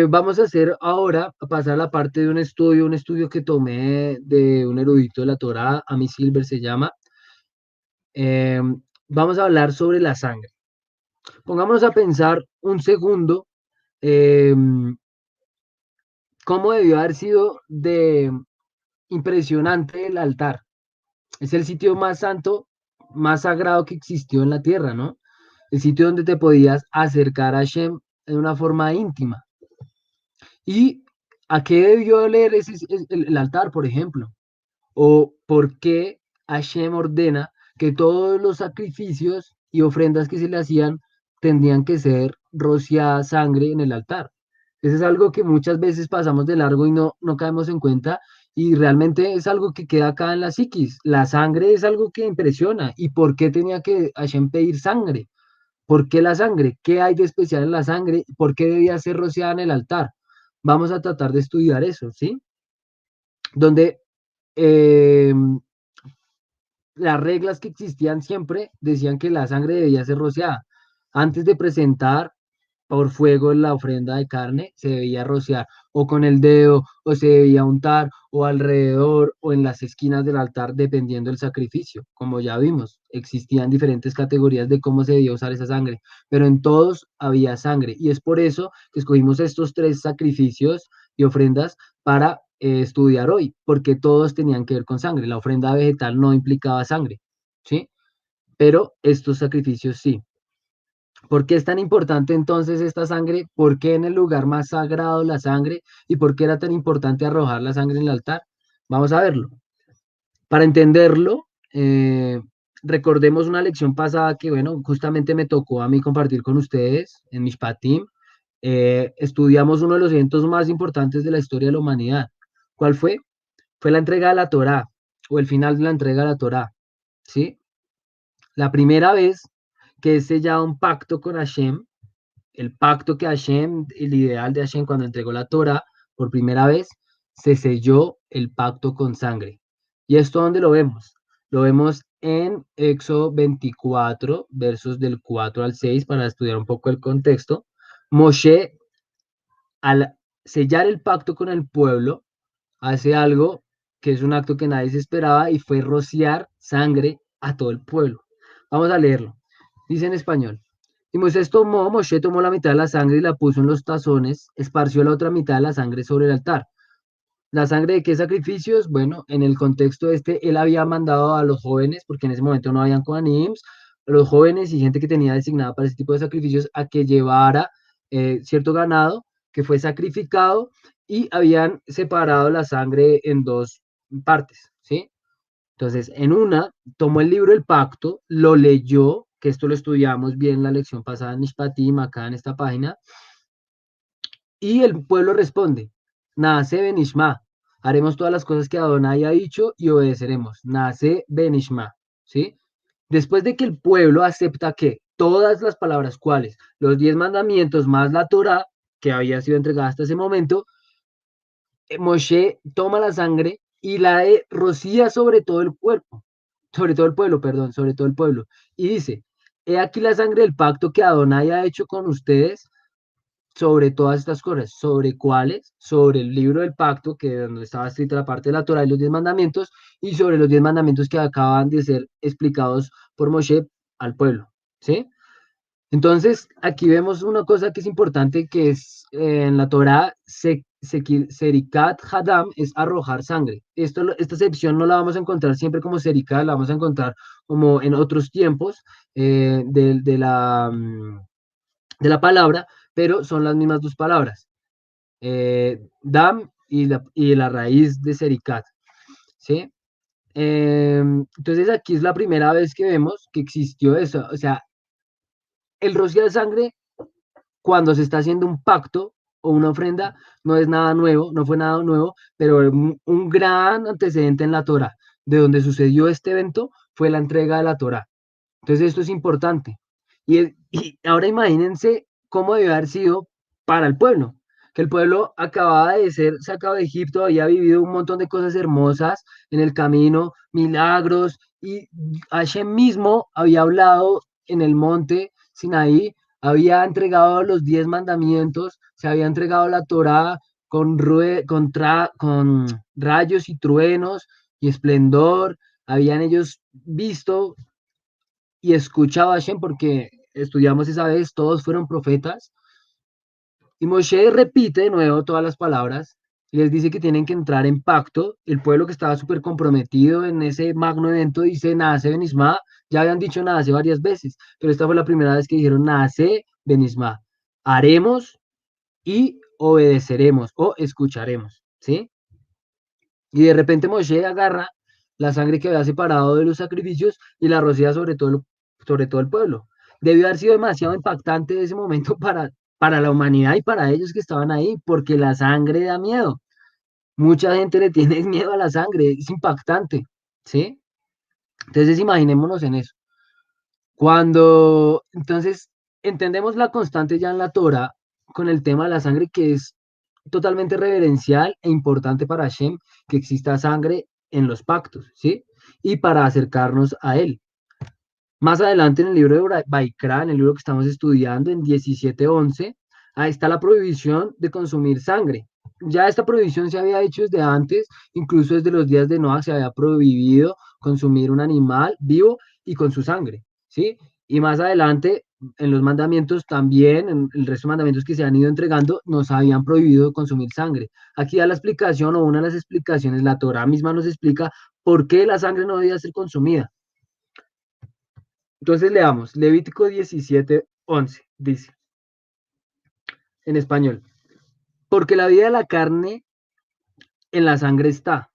vamos a hacer ahora, a pasar a la parte de un estudio que tomé de un erudito de la Torá, Ami Silver se llama. Eh, Vamos a hablar sobre la sangre. Pongámonos a pensar un segundo eh, cómo debió haber sido de impresionante el altar. Es el sitio más santo, más sagrado que existió en la tierra, ¿no? El sitio donde te podías acercar a Hashem de una forma íntima. ¿Y a qué debió oler el altar, por ejemplo? ¿O por qué Hashem ordena que todos los sacrificios y ofrendas que se le hacían tendrían que ser rociada sangre en el altar? Eso es algo que muchas veces pasamos de largo y no caemos en cuenta y realmente es algo que queda acá en la psiquis. La sangre es algo que impresiona. ¿Y por qué tenía que Hashem pedir sangre? ¿Por qué la sangre? ¿Qué hay de especial en la sangre? ¿Por qué debía ser rociada en el altar? Vamos a tratar de estudiar eso, ¿sí? Donde eh, las reglas que existían siempre decían que la sangre debía ser rociada. Antes de presentar por fuego en la ofrenda de carne, se debía rociar o con el dedo, o se debía untar, o alrededor, o en las esquinas del altar, dependiendo del sacrificio. Como ya vimos, existían diferentes categorías de cómo se debía usar esa sangre, pero en todos había sangre. Y es por eso que escogimos estos tres sacrificios y ofrendas para estudiar hoy, porque todos tenían que ver con sangre. La ofrenda vegetal no implicaba sangre, ¿sí? Pero estos sacrificios sí. ¿Por qué es tan importante entonces esta sangre? ¿Por qué en el lugar más sagrado la sangre? ¿Y por qué era tan importante arrojar la sangre en el altar? Vamos a verlo. Para entenderlo, recordemos una lección pasada que, bueno, justamente me tocó a mí compartir con ustedes en Mishpatim. Estudiamos uno de los eventos más importantes de la historia de la humanidad. ¿Cuál fue? Fue la entrega de la Torá o el final de la entrega de la Torá. ¿Sí? La primera vez que es sellado un pacto con Hashem, el pacto que Hashem, el ideal de Hashem cuando entregó la Torah por primera vez, se selló el pacto con sangre. ¿Y esto dónde lo vemos? Lo vemos en Éxodo 24, versos del 4 al 6, para estudiar un poco el contexto. Moshe, al sellar el pacto con el pueblo, hace algo que es un acto que nadie se esperaba y fue rociar sangre a todo el pueblo. Vamos a leerlo. Dice en español. Y Moshe tomó la mitad de la sangre y la puso en los tazones, esparció la otra mitad de la sangre sobre el altar. ¿La sangre de qué sacrificios? Bueno, en el contexto este, él había mandado a los jóvenes, porque en ese momento no habían Kohanim, a los jóvenes y gente que tenía designada para ese tipo de sacrificios, a que llevara cierto ganado que fue sacrificado y habían separado la sangre en dos partes, ¿sí? Entonces, en una, tomó el libro del pacto, lo leyó, que esto lo estudiamos bien en la lección pasada en Nishpatim, acá en esta página, y el pueblo responde, Naase Benishma, haremos todas las cosas que Adonai ha dicho y obedeceremos. Naase Benishma, ¿sí? Después de que el pueblo acepta que todas las palabras, cuales los 10 mandamientos más la Torá, que había sido entregada hasta ese momento, Moshe toma la sangre y la rocía sobre todo el cuerpo, sobre todo el pueblo, perdón, sobre todo el pueblo. Y dice, he aquí la sangre del pacto que Adonai ha hecho con ustedes sobre todas estas cosas. ¿Sobre cuáles? Sobre el libro del pacto, que donde estaba escrita la parte de la Torah y los 10 mandamientos, y sobre los 10 mandamientos que acaban de ser explicados por Moshe al pueblo. ¿Sí? Entonces, aquí vemos una cosa que es importante, que es en la Torá, Serikat Hadam es arrojar sangre. Esta excepción no la vamos a encontrar siempre como Serikat, la vamos a encontrar como en otros tiempos de la palabra, pero son las mismas dos palabras, Dam y la raíz de Serikat, ¿sí? Entonces aquí es la primera vez que vemos que existió eso, o sea, el rociar de sangre cuando se está haciendo un pacto o una ofrenda, no es nada nuevo, no fue nada nuevo, pero un gran antecedente en la Torah. De donde sucedió este evento fue la entrega de la Torah. Entonces esto es importante. Y ahora imagínense cómo debe haber sido para el pueblo, que el pueblo acababa de ser sacado de Egipto, había vivido un montón de cosas hermosas en el camino, milagros, y Hashem mismo había hablado en el monte Sinaí, había entregado los 10 mandamientos, se había entregado la Torá con rayos y truenos y esplendor, habían ellos visto y escuchado a Hashem porque estudiamos esa vez, todos fueron profetas. Y Moshe repite de nuevo todas las palabras y les dice que tienen que entrar en pacto. El pueblo que estaba súper comprometido en ese magno evento dice, Naase Benisma, ya habían dicho Naase varias veces, pero esta fue la primera vez que dijeron Naase Benisma, haremos y obedeceremos o escucharemos, ¿sí? Y de repente Moshe agarra la sangre que había separado de los sacrificios y la rocía sobre todo el pueblo. Debió haber sido demasiado impactante ese momento para la humanidad y para ellos que estaban ahí, porque la sangre da miedo. Mucha gente le tiene miedo a la sangre, es impactante, ¿sí? Entonces imaginémonos en eso. Entonces, entendemos la constante ya en la Torah con el tema de la sangre, que es totalmente reverencial e importante para Hashem que exista sangre en los pactos, ¿sí? Y para acercarnos a él. Más adelante en el libro de Baikra, en el libro que estamos estudiando, en 17:11, ahí está la prohibición de consumir sangre. Ya esta prohibición se había hecho desde antes, incluso desde los días de Noah se había prohibido consumir un animal vivo y con su sangre, ¿sí? Y más adelante, en los mandamientos también, en el resto de mandamientos que se han ido entregando, nos habían prohibido consumir sangre. Aquí da la explicación o una de las explicaciones, la Torah misma nos explica por qué la sangre no debía ser consumida. Entonces leamos, Levítico 17:11, dice, en español, porque la vida de la carne en la sangre está,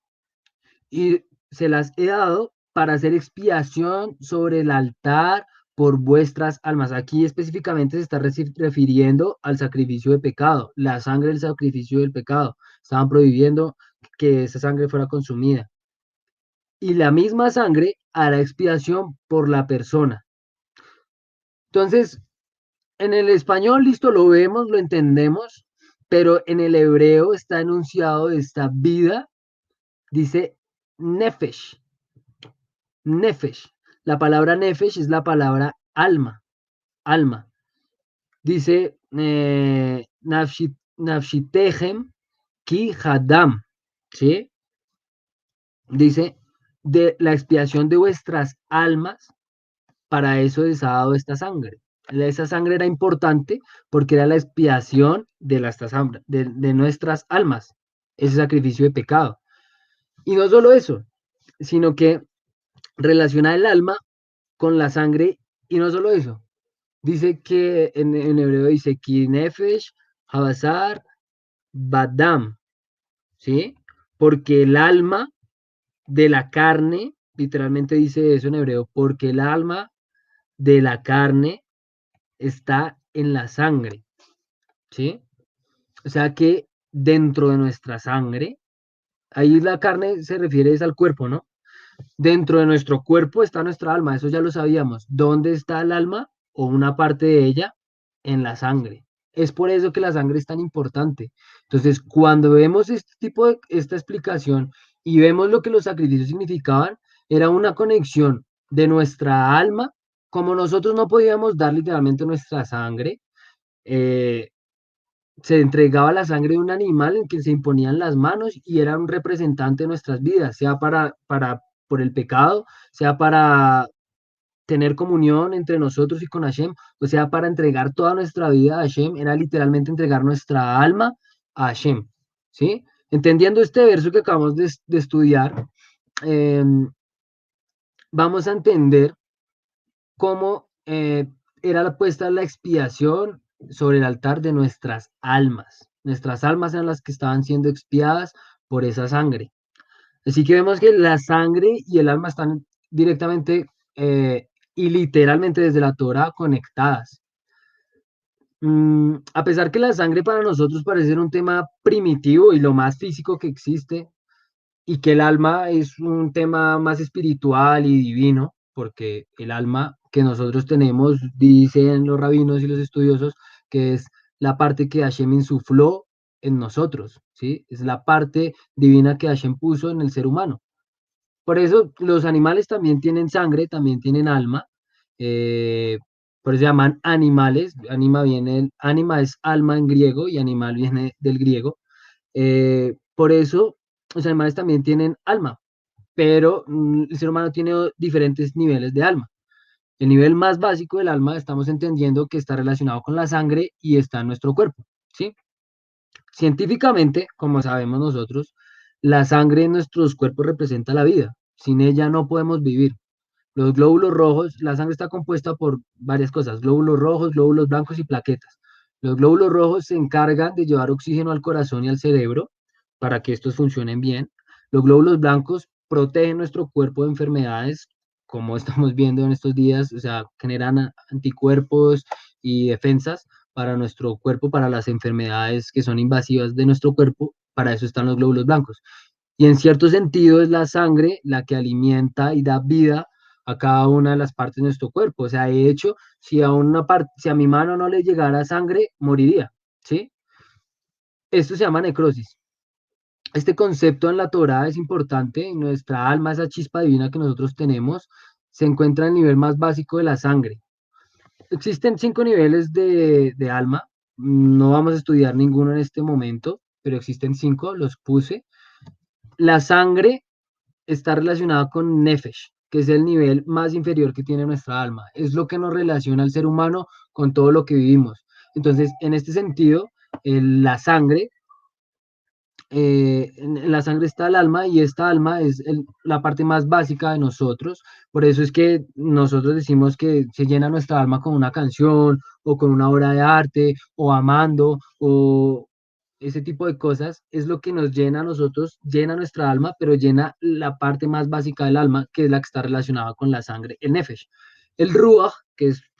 y se las he dado para hacer expiación sobre el altar por vuestras almas. Aquí específicamente se está refiriendo al sacrificio de pecado, la sangre del sacrificio del pecado. Estaban prohibiendo que esa sangre fuera consumida. Y la misma sangre hará expiación por la persona. Entonces, en el español, listo, lo vemos, lo entendemos, pero en el hebreo está enunciado esta vida, dice nefesh, nefesh. La palabra nefesh es la palabra alma, alma. Dice nafshitehem ki hadam, ¿sí? Dice de la expiación de vuestras almas, para eso es dado esta sangre. Esa sangre era importante porque era la expiación de nuestras almas, ese sacrificio de pecado. Y no solo eso, sino que relaciona el alma con la sangre, y no solo eso. Dice que en hebreo dice kinefesh, habasar, badam, ¿sí? Porque el alma de la carne, literalmente dice eso en hebreo, porque el alma de la carne está en la sangre, ¿sí? O sea que dentro de nuestra sangre, ahí la carne se refiere es al cuerpo, ¿no? Dentro de nuestro cuerpo está nuestra alma, eso ya lo sabíamos. ¿Dónde está el alma o una parte de ella? En la sangre. Es por eso que la sangre es tan importante. Entonces, cuando vemos este tipo de esta explicación y vemos lo que los sacrificios significaban, era una conexión de nuestra alma, como nosotros no podíamos dar literalmente nuestra sangre, eh, se entregaba la sangre de un animal en que se imponían las manos y era un representante de nuestras vidas, sea por el pecado, sea para tener comunión entre nosotros y con Hashem, o sea, para entregar toda nuestra vida a Hashem, era literalmente entregar nuestra alma a Hashem, ¿sí? Entendiendo este verso que acabamos de estudiar, eh, vamos a entender cómo era puesta la expiación sobre el altar de nuestras almas. Nuestras almas eran las que estaban siendo expiadas por esa sangre. Así que vemos que la sangre y el alma están directamente y literalmente desde la Torah conectadas. A pesar que la sangre para nosotros parece ser un tema primitivo y lo más físico que existe, y que el alma es un tema más espiritual y divino, porque el alma que nosotros tenemos, dicen los rabinos y los estudiosos, que es la parte que Hashem insufló en nosotros, ¿sí? Es la parte divina que Hashem puso en el ser humano. Por eso los animales también tienen sangre, también tienen alma, eh, por eso se llaman animales. Anima es alma en griego y animal viene del griego. Por eso los animales también tienen alma, pero el ser humano tiene diferentes niveles de alma. El nivel más básico del alma estamos entendiendo que está relacionado con la sangre y está en nuestro cuerpo, ¿sí? Científicamente, como sabemos nosotros, la sangre en nuestros cuerpos representa la vida. Sin ella no podemos vivir. Los glóbulos rojos, la sangre está compuesta por varias cosas, glóbulos rojos, glóbulos blancos y plaquetas. Los glóbulos rojos se encargan de llevar oxígeno al corazón y al cerebro para que estos funcionen bien. Los glóbulos blancos protegen nuestro cuerpo de enfermedades, como estamos viendo en estos días, o sea, generan anticuerpos y defensas para nuestro cuerpo, para las enfermedades que son invasivas de nuestro cuerpo. Para eso están los glóbulos blancos. Y en cierto sentido es la sangre la que alimenta y da vida a cada una de las partes de nuestro cuerpo. O sea, de hecho, si a mi mano no le llegara sangre, moriría, ¿sí? Esto se llama necrosis. Este concepto en la Torá es importante, en nuestra alma, esa chispa divina que nosotros tenemos, se encuentra en el nivel más básico de la sangre. Existen 5 niveles de alma, no vamos a estudiar ninguno en este momento, pero existen 5, los puse. La sangre está relacionada con Nefesh, que es el nivel más inferior que tiene nuestra alma. Es lo que nos relaciona al ser humano con todo lo que vivimos. Entonces, en este sentido, la sangre, en la sangre está el alma y esta alma es la parte más básica de nosotros. Por eso es que nosotros decimos que se llena nuestra alma con una canción o con una obra de arte o amando o ese tipo de cosas es lo que nos llena a nosotros, llena nuestra alma, pero llena la parte más básica del alma, que es la que está relacionada con la sangre, el nefesh. El ruach,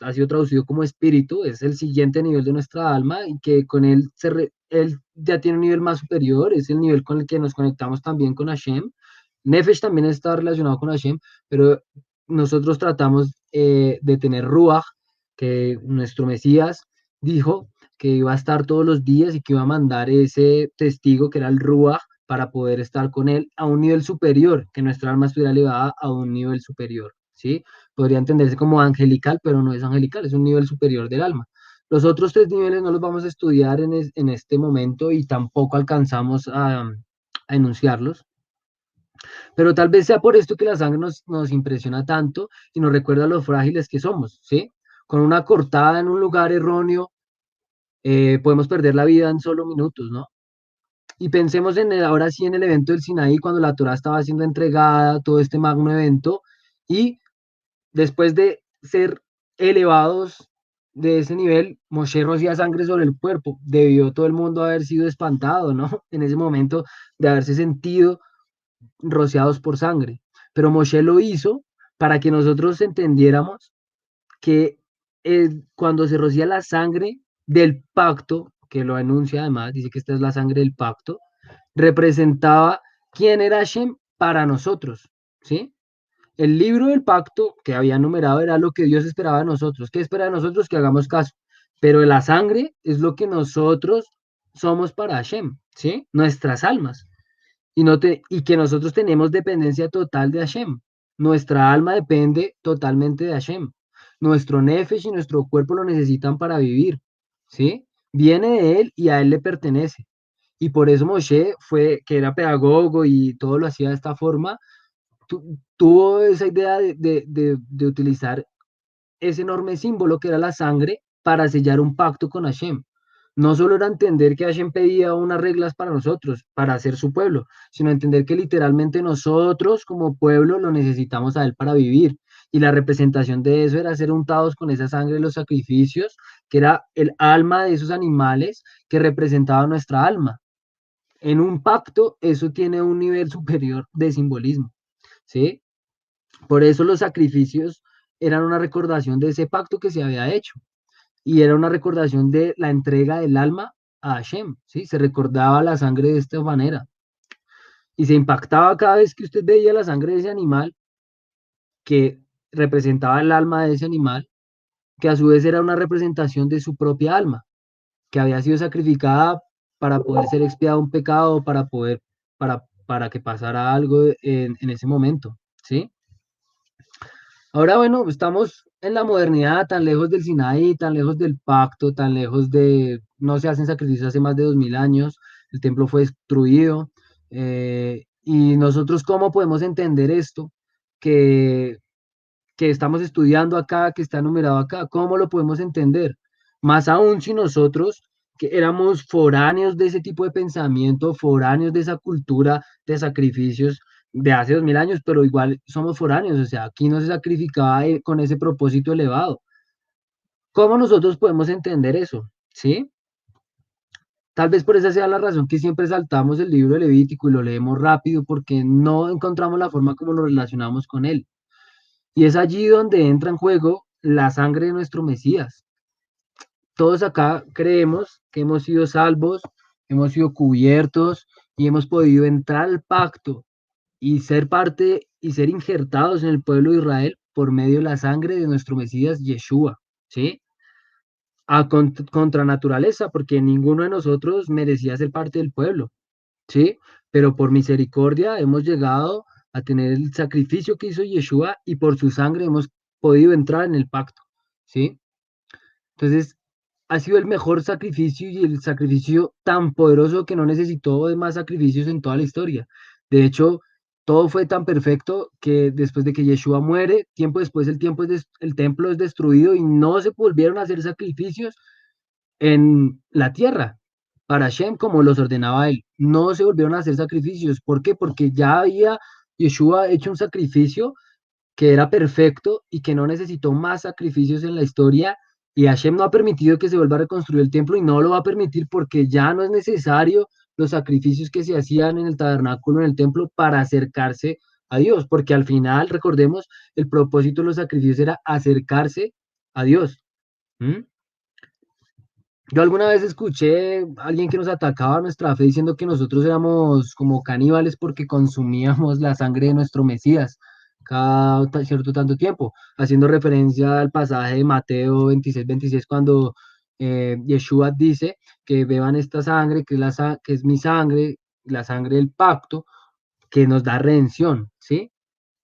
ha sido traducido como espíritu, es el siguiente nivel de nuestra alma y que con él, él ya tiene un nivel más superior, es el nivel con el que nos conectamos también con Hashem. Nefesh también está relacionado con Hashem, pero nosotros tratamos de tener ruach, que nuestro Mesías dijo que iba a estar todos los días y que iba a mandar ese testigo que era el Ruach para poder estar con él a un nivel superior, que nuestra alma estuviera elevada a un nivel superior, ¿sí? Podría entenderse como angelical, pero no es angelical, es un nivel superior del alma. Los otros 3 niveles no los vamos a estudiar en este momento y tampoco alcanzamos a enunciarlos, pero tal vez sea por esto que la sangre nos impresiona tanto y nos recuerda lo frágiles que somos, ¿sí? Con una cortada en un lugar erróneo podemos perder la vida en solo minutos, ¿no? Y pensemos ahora sí en el evento del Sinaí, cuando la Torá estaba siendo entregada, todo este magno evento, y después de ser elevados de ese nivel, Moshe rocía sangre sobre el cuerpo. Debió todo el mundo haber sido espantado, ¿no? En ese momento de haberse sentido rociados por sangre. Pero Moshe lo hizo para que nosotros entendiéramos que cuando se rocía la sangre del pacto, que lo anuncia además, dice que esta es la sangre del pacto, representaba quién era Hashem para nosotros, ¿sí? El libro del pacto que había numerado era lo que Dios esperaba de nosotros. ¿Qué espera de nosotros? Que hagamos caso. Pero la sangre es lo que nosotros somos para Hashem, ¿sí? Nuestras almas. Y que nosotros tenemos dependencia total de Hashem. Nuestra alma depende totalmente de Hashem. Nuestro nefesh y nuestro cuerpo lo necesitan para vivir, ¿sí? Viene de él y a él le pertenece. Y por eso Moshe fue, que era pedagogo y todo lo hacía de esta forma, tuvo esa idea de utilizar ese enorme símbolo que era la sangre para sellar un pacto con Hashem. No solo era entender que Hashem pedía unas reglas para nosotros, para ser su pueblo, sino entender que literalmente nosotros como pueblo lo necesitamos a Él para vivir. Y la representación de eso era ser untados con esa sangre de los sacrificios, que era el alma de esos animales que representaba nuestra alma. En un pacto, eso tiene un nivel superior de simbolismo, ¿sí? Por eso los sacrificios eran una recordación de ese pacto que se había hecho y era una recordación de la entrega del alma a Hashem, ¿sí? Se recordaba la sangre de esta manera y se impactaba cada vez que usted veía la sangre de ese animal que representaba el alma de ese animal, que a su vez era una representación de su propia alma, que había sido sacrificada para poder ser expiado un pecado, para que pasara algo en ese momento, ¿sí? Ahora, bueno, estamos en la modernidad, tan lejos del Sinaí, tan lejos del pacto, tan lejos de, no se hacen sacrificios hace más de 2000 años, el templo fue destruido, y nosotros cómo podemos entender esto que, que estamos estudiando acá, que está numerado acá, ¿cómo lo podemos entender? Más aún si nosotros, que éramos foráneos de ese tipo de pensamiento, foráneos de esa cultura de sacrificios de hace 2000 años, pero igual somos foráneos, o sea, aquí no se sacrificaba con ese propósito elevado. ¿Cómo nosotros podemos entender eso? ¿Sí? Tal vez por esa sea la razón que siempre saltamos el libro de Levítico y lo leemos rápido porque no encontramos la forma como nos relacionamos con él. Y es allí donde entra en juego la sangre de nuestro Mesías. Todos acá creemos que hemos sido salvos, hemos sido cubiertos y hemos podido entrar al pacto y ser parte y ser injertados en el pueblo de Israel por medio de la sangre de nuestro Mesías Yeshua, ¿sí? Contra naturaleza, porque ninguno de nosotros merecía ser parte del pueblo, ¿sí? Pero por misericordia hemos llegado a tener el sacrificio que hizo Yeshua y por su sangre hemos podido entrar en el pacto, ¿sí? Entonces, ha sido el mejor sacrificio y el sacrificio tan poderoso que no necesitó de más sacrificios en toda la historia. De hecho, todo fue tan perfecto que después de que Yeshua muere, tiempo después el templo es destruido y no se volvieron a hacer sacrificios en la tierra para Shem como los ordenaba él. No se volvieron a hacer sacrificios. ¿Por qué? Porque ya había Yeshua hecho un sacrificio que era perfecto y que no necesitó más sacrificios en la historia. Y Hashem no ha permitido que se vuelva a reconstruir el templo y no lo va a permitir porque ya no es necesario los sacrificios que se hacían en el tabernáculo, en el templo, para acercarse a Dios, porque al final, recordemos, el propósito de los sacrificios era acercarse a Dios. ¿Mm? Yo alguna vez escuché a alguien que nos atacaba a nuestra fe diciendo que nosotros éramos como caníbales porque consumíamos la sangre de nuestro Mesías cada cierto tanto tiempo, haciendo referencia al pasaje de Mateo 26-26 cuando Yeshua dice que beban esta sangre, que es mi sangre, la sangre del pacto, que nos da redención, ¿sí?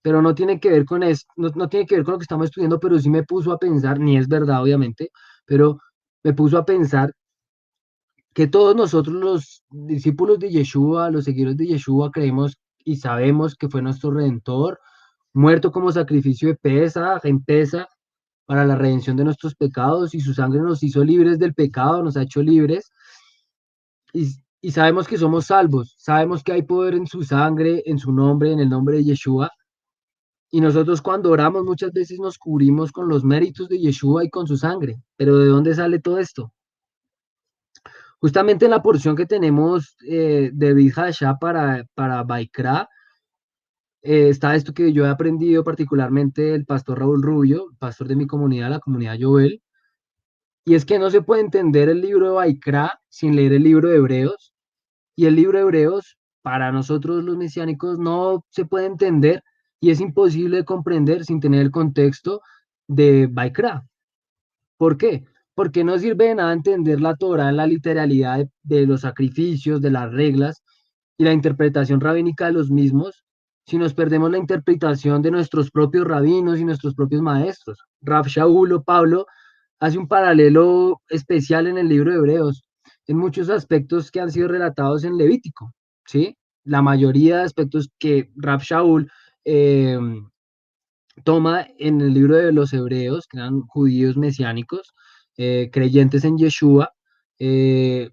Pero no tiene que ver con eso, no tiene que ver con lo que estamos estudiando, pero sí me puso a pensar, ni es verdad obviamente, pero me puso a pensar que todos nosotros los discípulos de Yeshua, los seguidores de Yeshua, creemos y sabemos que fue nuestro Redentor, muerto como sacrificio de pesa, en pesa, para la redención de nuestros pecados, y su sangre nos hizo libres del pecado, nos ha hecho libres, y sabemos que somos salvos, sabemos que hay poder en su sangre, en su nombre, en el nombre de Yeshua, y nosotros cuando oramos muchas veces nos cubrimos con los méritos de Yeshua y con su sangre, pero ¿de dónde sale todo esto? Justamente en la porción que tenemos de Brit Hadashah para Baikra, está esto que yo he aprendido particularmente del pastor Raúl Rubio, pastor de mi comunidad, la comunidad Jovel, y es que no se puede entender el libro de Baikra sin leer el libro de Hebreos, y el libro de Hebreos para nosotros los mesiánicos no se puede entender y es imposible de comprender sin tener el contexto de Baikra. ¿Por qué? Porque no sirve de nada entender la Torah en la literalidad de los sacrificios, de las reglas y la interpretación rabínica de los mismos, si nos perdemos la interpretación de nuestros propios rabinos y nuestros propios maestros. Rav Shaul o Pablo hace un paralelo especial en el libro de Hebreos, en muchos aspectos que han sido relatados en Levítico, ¿sí? La mayoría de aspectos que Rav Shaul eh, toma en el libro de los Hebreos, que eran judíos mesiánicos, creyentes en Yeshua, eh,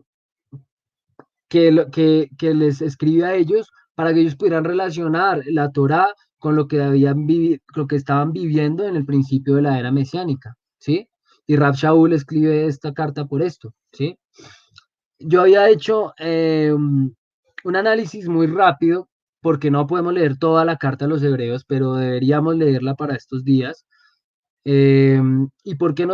que les escribe a ellos para que ellos pudieran relacionar la Torá con lo que, lo que estaban viviendo en el principio de la era mesiánica, ¿sí? Y Rab Shaul escribe esta carta por esto, ¿sí? Yo había hecho un análisis muy rápido, porque no podemos leer toda la carta a los hebreos, pero deberíamos leerla para estos días. ¿Y por qué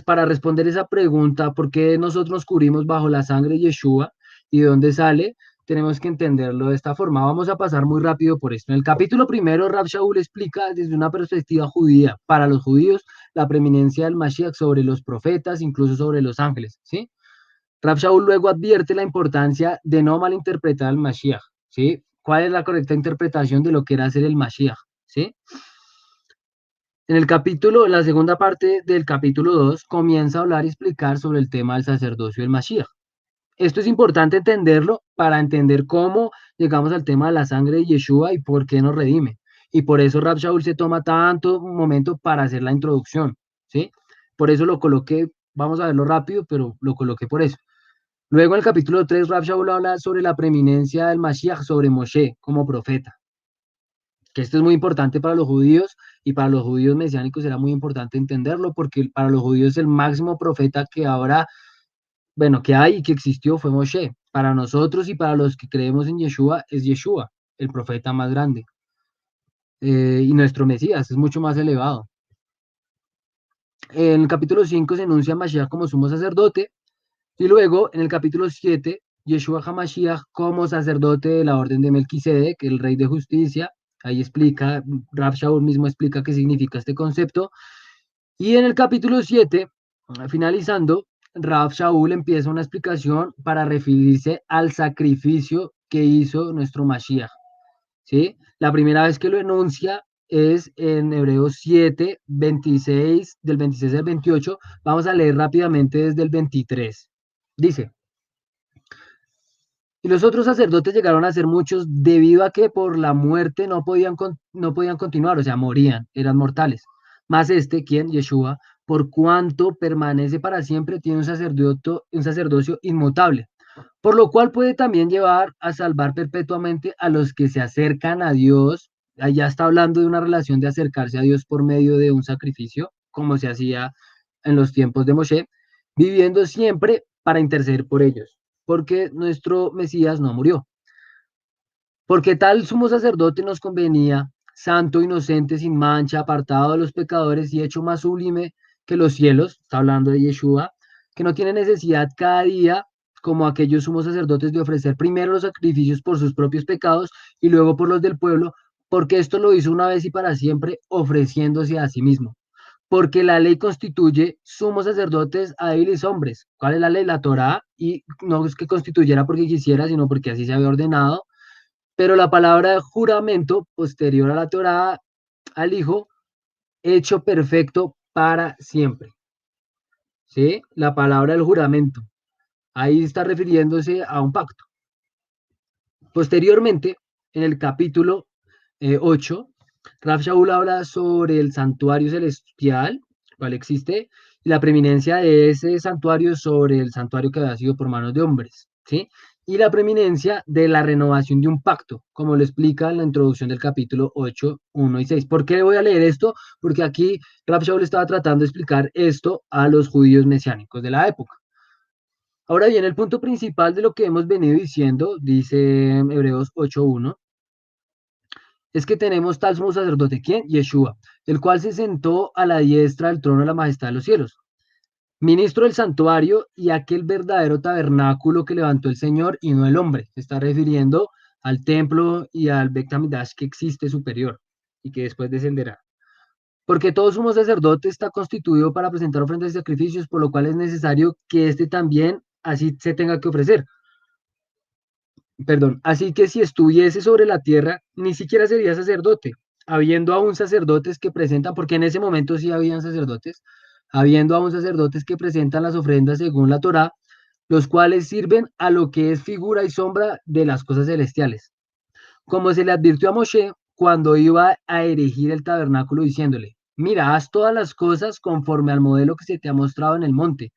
para responder esa pregunta, por qué nosotros nos cubrimos bajo la sangre de Yeshua y de dónde sale? Tenemos que entenderlo de esta forma. Vamos a pasar muy rápido por esto. En el capítulo primero, Rab Shaul explica desde una perspectiva judía, para los judíos, la preeminencia del Mashiach sobre los profetas, incluso sobre los ángeles, ¿sí? Rab Shaul luego advierte la importancia de no malinterpretar al Mashiach, ¿sí? ¿Cuál es la correcta interpretación de lo que era ser el Mashiach? ¿Sí? En el capítulo, la segunda parte del capítulo 2 comienza a hablar y explicar sobre el tema del sacerdocio del Mashiach. Esto es importante entenderlo para entender cómo llegamos al tema de la sangre de Yeshua y por qué nos redime. Y por eso Rab Shaul se toma tanto momento para hacer la introducción, ¿sí? Por eso lo coloqué, vamos a verlo rápido, pero lo coloqué por eso. Luego en el capítulo 3, Rab Shaul habla sobre la preeminencia del Mashiach sobre Moshe como profeta, que esto es muy importante para los judíos y para los judíos mesiánicos era muy importante entenderlo porque para los judíos el máximo profeta que ahora, bueno, que hay y que existió fue Moshe. Para nosotros y para los que creemos en Yeshua es Yeshua, el profeta más grande. Y nuestro Mesías es mucho más elevado. En el capítulo 5 se enuncia a Mashiach como sumo sacerdote y luego en el capítulo 7 Yeshua HaMashiach como sacerdote de la orden de Melquisedec, el rey de justicia. Ahí explica, Rav Shaul mismo explica qué significa este concepto. Y en el capítulo 7, finalizando, Rav Shaul empieza una explicación para referirse al sacrificio que hizo nuestro Mashiach, ¿sí? La primera vez que lo enuncia es en Hebreos 7, 26, del 26 al 28. Vamos a leer rápidamente desde el 23. Dice, y los otros sacerdotes llegaron a ser muchos debido a que por la muerte no podían continuar, o sea, morían, eran mortales. Mas este, quien, Yeshua, por cuanto permanece para siempre, tiene un sacerdocio inmutable, por lo cual puede también llevar a salvar perpetuamente a los que se acercan a Dios. Allá está hablando de una relación de acercarse a Dios por medio de un sacrificio, como se hacía en los tiempos de Moshe, viviendo siempre para interceder por ellos, porque nuestro Mesías no murió. Porque tal sumo sacerdote nos convenía, santo, inocente, sin mancha, apartado de los pecadores y hecho más sublime que los cielos, está hablando de Yeshua, que no tiene necesidad cada día, como aquellos sumos sacerdotes, de ofrecer primero los sacrificios por sus propios pecados y luego por los del pueblo, porque esto lo hizo una vez y para siempre, ofreciéndose a sí mismo. Porque la ley constituye sumos sacerdotes a débiles hombres. ¿Cuál es la ley? La Torá, y no es que constituyera porque quisiera, sino porque así se había ordenado, pero la palabra juramento posterior a la Torá, al Hijo, hecho perfecto para siempre. ¿Sí? La palabra del juramento. Ahí está refiriéndose a un pacto. Posteriormente, en el capítulo 8, Rav Shaul habla sobre el santuario celestial, cual existe, y la preeminencia de ese santuario sobre el santuario que había sido por manos de hombres, ¿sí? Y la preeminencia de la renovación de un pacto, como lo explica en la introducción del capítulo 8, 1 y 6. ¿Por qué voy a leer esto? Porque aquí Rav Shaul estaba tratando de explicar esto a los judíos mesiánicos de la época. Ahora bien, el punto principal de lo que hemos venido diciendo, dice Hebreos 8:1, es que tenemos tal sumo sacerdote, ¿quién? Yeshua, el cual se sentó a la diestra del trono de la majestad de los cielos, ministro del santuario y aquel verdadero tabernáculo que levantó el Señor y no el hombre. Se está refiriendo al templo y al Beit HaMikdash que existe superior, y que después descenderá. Porque todo sumo sacerdote está constituido para presentar ofrendas y sacrificios, por lo cual es necesario que éste también así se tenga que ofrecer. Perdón, así que si estuviese sobre la tierra, ni siquiera sería sacerdote, habiendo aún sacerdotes que presentan, porque en ese momento sí habían sacerdotes, habiendo aún sacerdotes que presentan las ofrendas según la Torá, los cuales sirven a lo que es figura y sombra de las cosas celestiales. Como se le advirtió a Moshe cuando iba a erigir el tabernáculo diciéndole, mira, haz todas las cosas conforme al modelo que se te ha mostrado en el monte.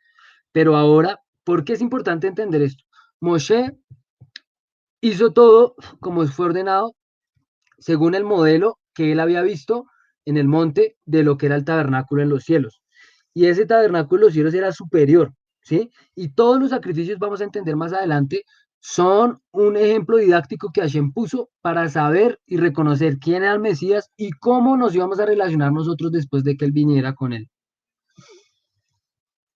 Pero ahora, ¿por qué es importante entender esto? Moshe hizo todo como fue ordenado según el modelo que él había visto en el monte de lo que era el tabernáculo en los cielos. Y ese tabernáculo en los cielos era superior, ¿sí? Y todos los sacrificios, vamos a entender más adelante, son un ejemplo didáctico que Hashem puso para saber y reconocer quién era el Mesías y cómo nos íbamos a relacionar nosotros después de que él viniera con él.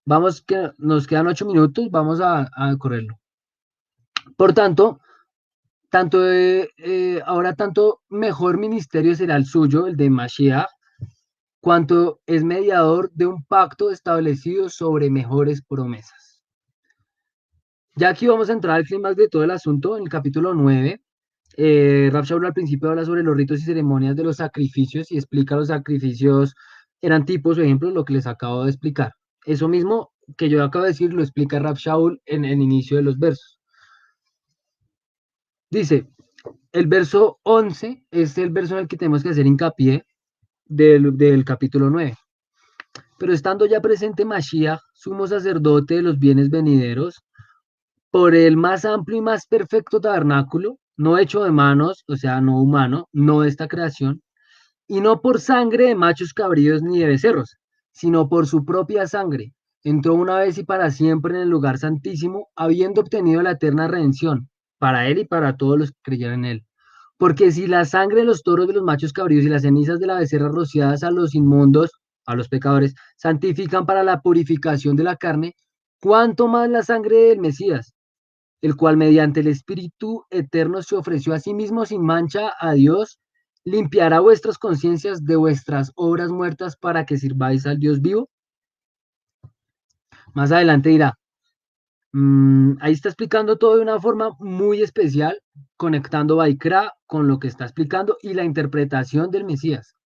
Vamos, que nos quedan 8 minutos, vamos a correrlo. Por tanto, ahora tanto mejor ministerio será el suyo, el de Mashiach, cuanto es mediador de un pacto establecido sobre mejores promesas. Ya aquí vamos a entrar al clímax de todo el asunto, en el capítulo 9. Rav Shaul al principio habla sobre los ritos y ceremonias de los sacrificios y explica los sacrificios, eran tipos o ejemplos, lo que les acabo de explicar. Eso mismo que yo acabo de decir lo explica Rav Shaul en el inicio de los versos. Dice, el verso 11 es el verso en el que tenemos que hacer hincapié del capítulo 9. Pero estando ya presente Mashiach, sumo sacerdote de los bienes venideros, por el más amplio y más perfecto tabernáculo, no hecho de manos, o sea, no humano, no de esta creación, y no por sangre de machos cabríos ni de becerros, sino por su propia sangre, entró una vez y para siempre en el lugar santísimo, habiendo obtenido la eterna redención, para él y para todos los que creyeran en él. Porque si la sangre de los toros de los machos cabríos y las cenizas de la becerra rociadas a los inmundos, a los pecadores, santifican para la purificación de la carne, cuánto más la sangre del Mesías, el cual mediante el Espíritu eterno se ofreció a sí mismo sin mancha a Dios, limpiará vuestras conciencias de vuestras obras muertas para que sirváis al Dios vivo. Más adelante dirá, ahí está explicando todo de una forma muy especial, conectando Baikra con lo que está explicando y la interpretación del Mesías.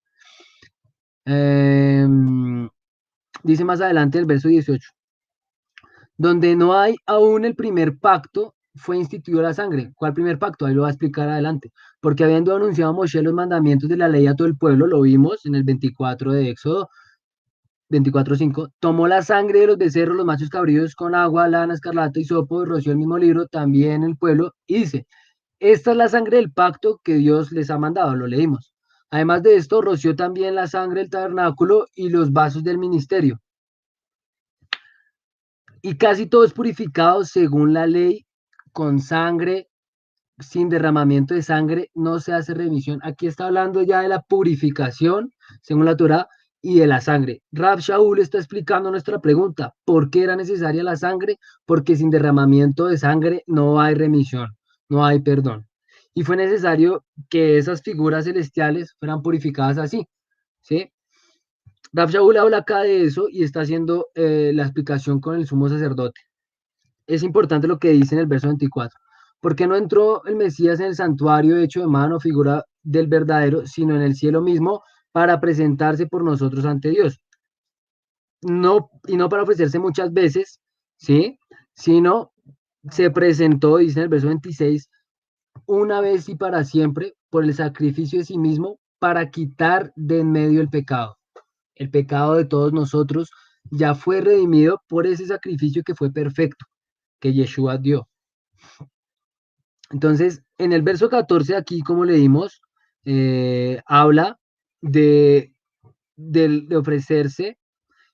Dice más adelante el verso 18, donde no hay aún el primer pacto, fue instituido la sangre. ¿Cuál primer pacto? Ahí lo va a explicar adelante. Porque habiendo anunciado Moshe los mandamientos de la ley a todo el pueblo, lo vimos en el 24 de Éxodo, 24:5, tomó la sangre de los becerros, los machos cabríos con agua, lana, escarlata y sopo, y roció el mismo libro también el pueblo, y dice, esta es la sangre del pacto que Dios les ha mandado, lo leímos. Además de esto, roció también la sangre del tabernáculo y los vasos del ministerio. Y casi todo es purificado según la ley, con sangre, sin derramamiento de sangre, no se hace remisión. Aquí está hablando ya de la purificación, según la Torá, y de la sangre. Rav Shaul está explicando nuestra pregunta, ¿por qué era necesaria la sangre? Porque sin derramamiento de sangre no hay remisión, no hay perdón. Y fue necesario que esas figuras celestiales fueran purificadas así, ¿sí? Rav Shaul habla acá de eso y está haciendo la explicación con el sumo sacerdote. Es importante lo que dice en el verso 24. ¿Por qué no entró el Mesías en el santuario hecho de mano, figura del verdadero, sino en el cielo mismo para presentarse por nosotros ante Dios? No, y no para ofrecerse muchas veces, ¿sí? Sino se presentó, dice en el verso 26, una vez y para siempre por el sacrificio de sí mismo para quitar de en medio el pecado. El pecado de todos nosotros ya fue redimido por ese sacrificio que fue perfecto, que Yeshua dio. Entonces, en el verso 14, aquí, como leímos, habla de, de ofrecerse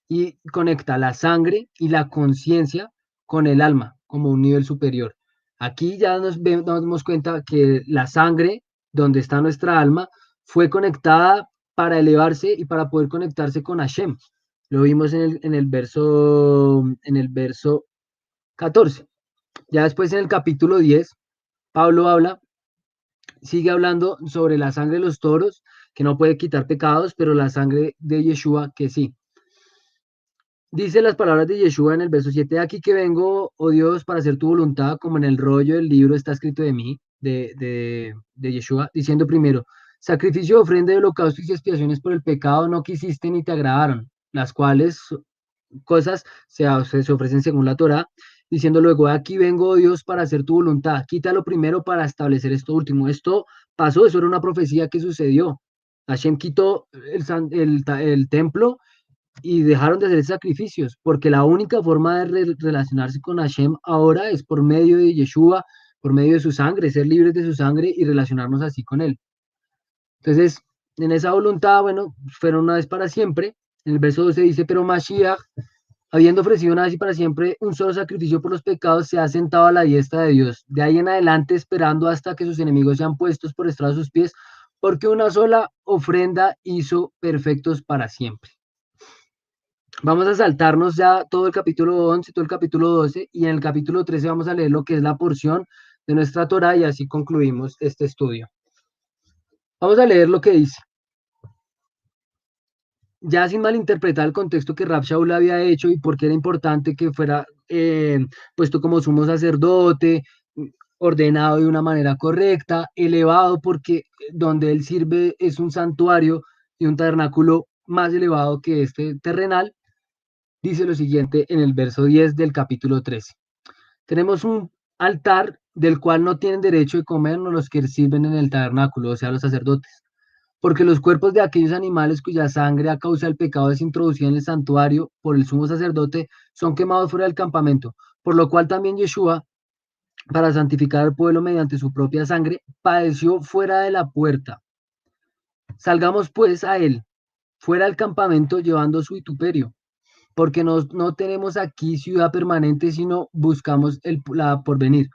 y conecta la sangre y la conciencia con el alma como un nivel superior. Aquí ya nos damos cuenta que la sangre, donde está nuestra alma, fue conectada para elevarse y para poder conectarse con Hashem. Lo vimos en el verso 14. Ya después en el capítulo 10, Pablo sigue hablando sobre la sangre de los toros que no puede quitar pecados, pero la sangre de Yeshua que sí. Dice las palabras de Yeshua en el verso 7: aquí que vengo, oh Dios, para hacer tu voluntad, como en el rollo del libro está escrito de mí, de Yeshua, diciendo primero, sacrificio, ofrenda de holocaustos y expiaciones por el pecado no quisiste ni te agradaron, las cuales cosas se ofrecen según la Torá, diciendo luego, aquí vengo, oh Dios, para hacer tu voluntad, quítalo primero para establecer esto último. Esto pasó, eso era una profecía que sucedió. Hashem quitó el templo y dejaron de hacer sacrificios, porque la única forma de relacionarse con Hashem ahora es por medio de Yeshua, por medio de su sangre, ser libres de su sangre y relacionarnos así con él. Entonces, en esa voluntad, bueno, fueron una vez para siempre. En el verso 12 dice, pero Mashiach, habiendo ofrecido una vez y para siempre un solo sacrificio por los pecados, se ha sentado a la diestra de Dios. De ahí en adelante, esperando hasta que sus enemigos sean puestos por estrado de sus pies, porque una sola ofrenda hizo perfectos para siempre. Vamos a saltarnos ya todo el capítulo 11, todo el capítulo 12, y en el capítulo 13 vamos a leer lo que es la porción de nuestra Torah y así concluimos este estudio. Vamos a leer lo que dice. Ya sin malinterpretar el contexto que Rab Shaul había hecho y por qué era importante que fuera puesto como sumo sacerdote, ordenado de una manera correcta, elevado porque donde él sirve es un santuario y un tabernáculo más elevado que este terrenal. Dice lo siguiente en el verso 10 del capítulo 13. Tenemos un altar del cual no tienen derecho de comer los que sirven en el tabernáculo, o sea, los sacerdotes, porque los cuerpos de aquellos animales cuya sangre a causa del pecado es introducida en el santuario por el sumo sacerdote son quemados fuera del campamento, por lo cual también Yeshua, para santificar al pueblo mediante su propia sangre, padeció fuera de la puerta. Salgamos pues a él, fuera del campamento, llevando su vituperio, porque no tenemos aquí ciudad permanente, sino buscamos la porvenir.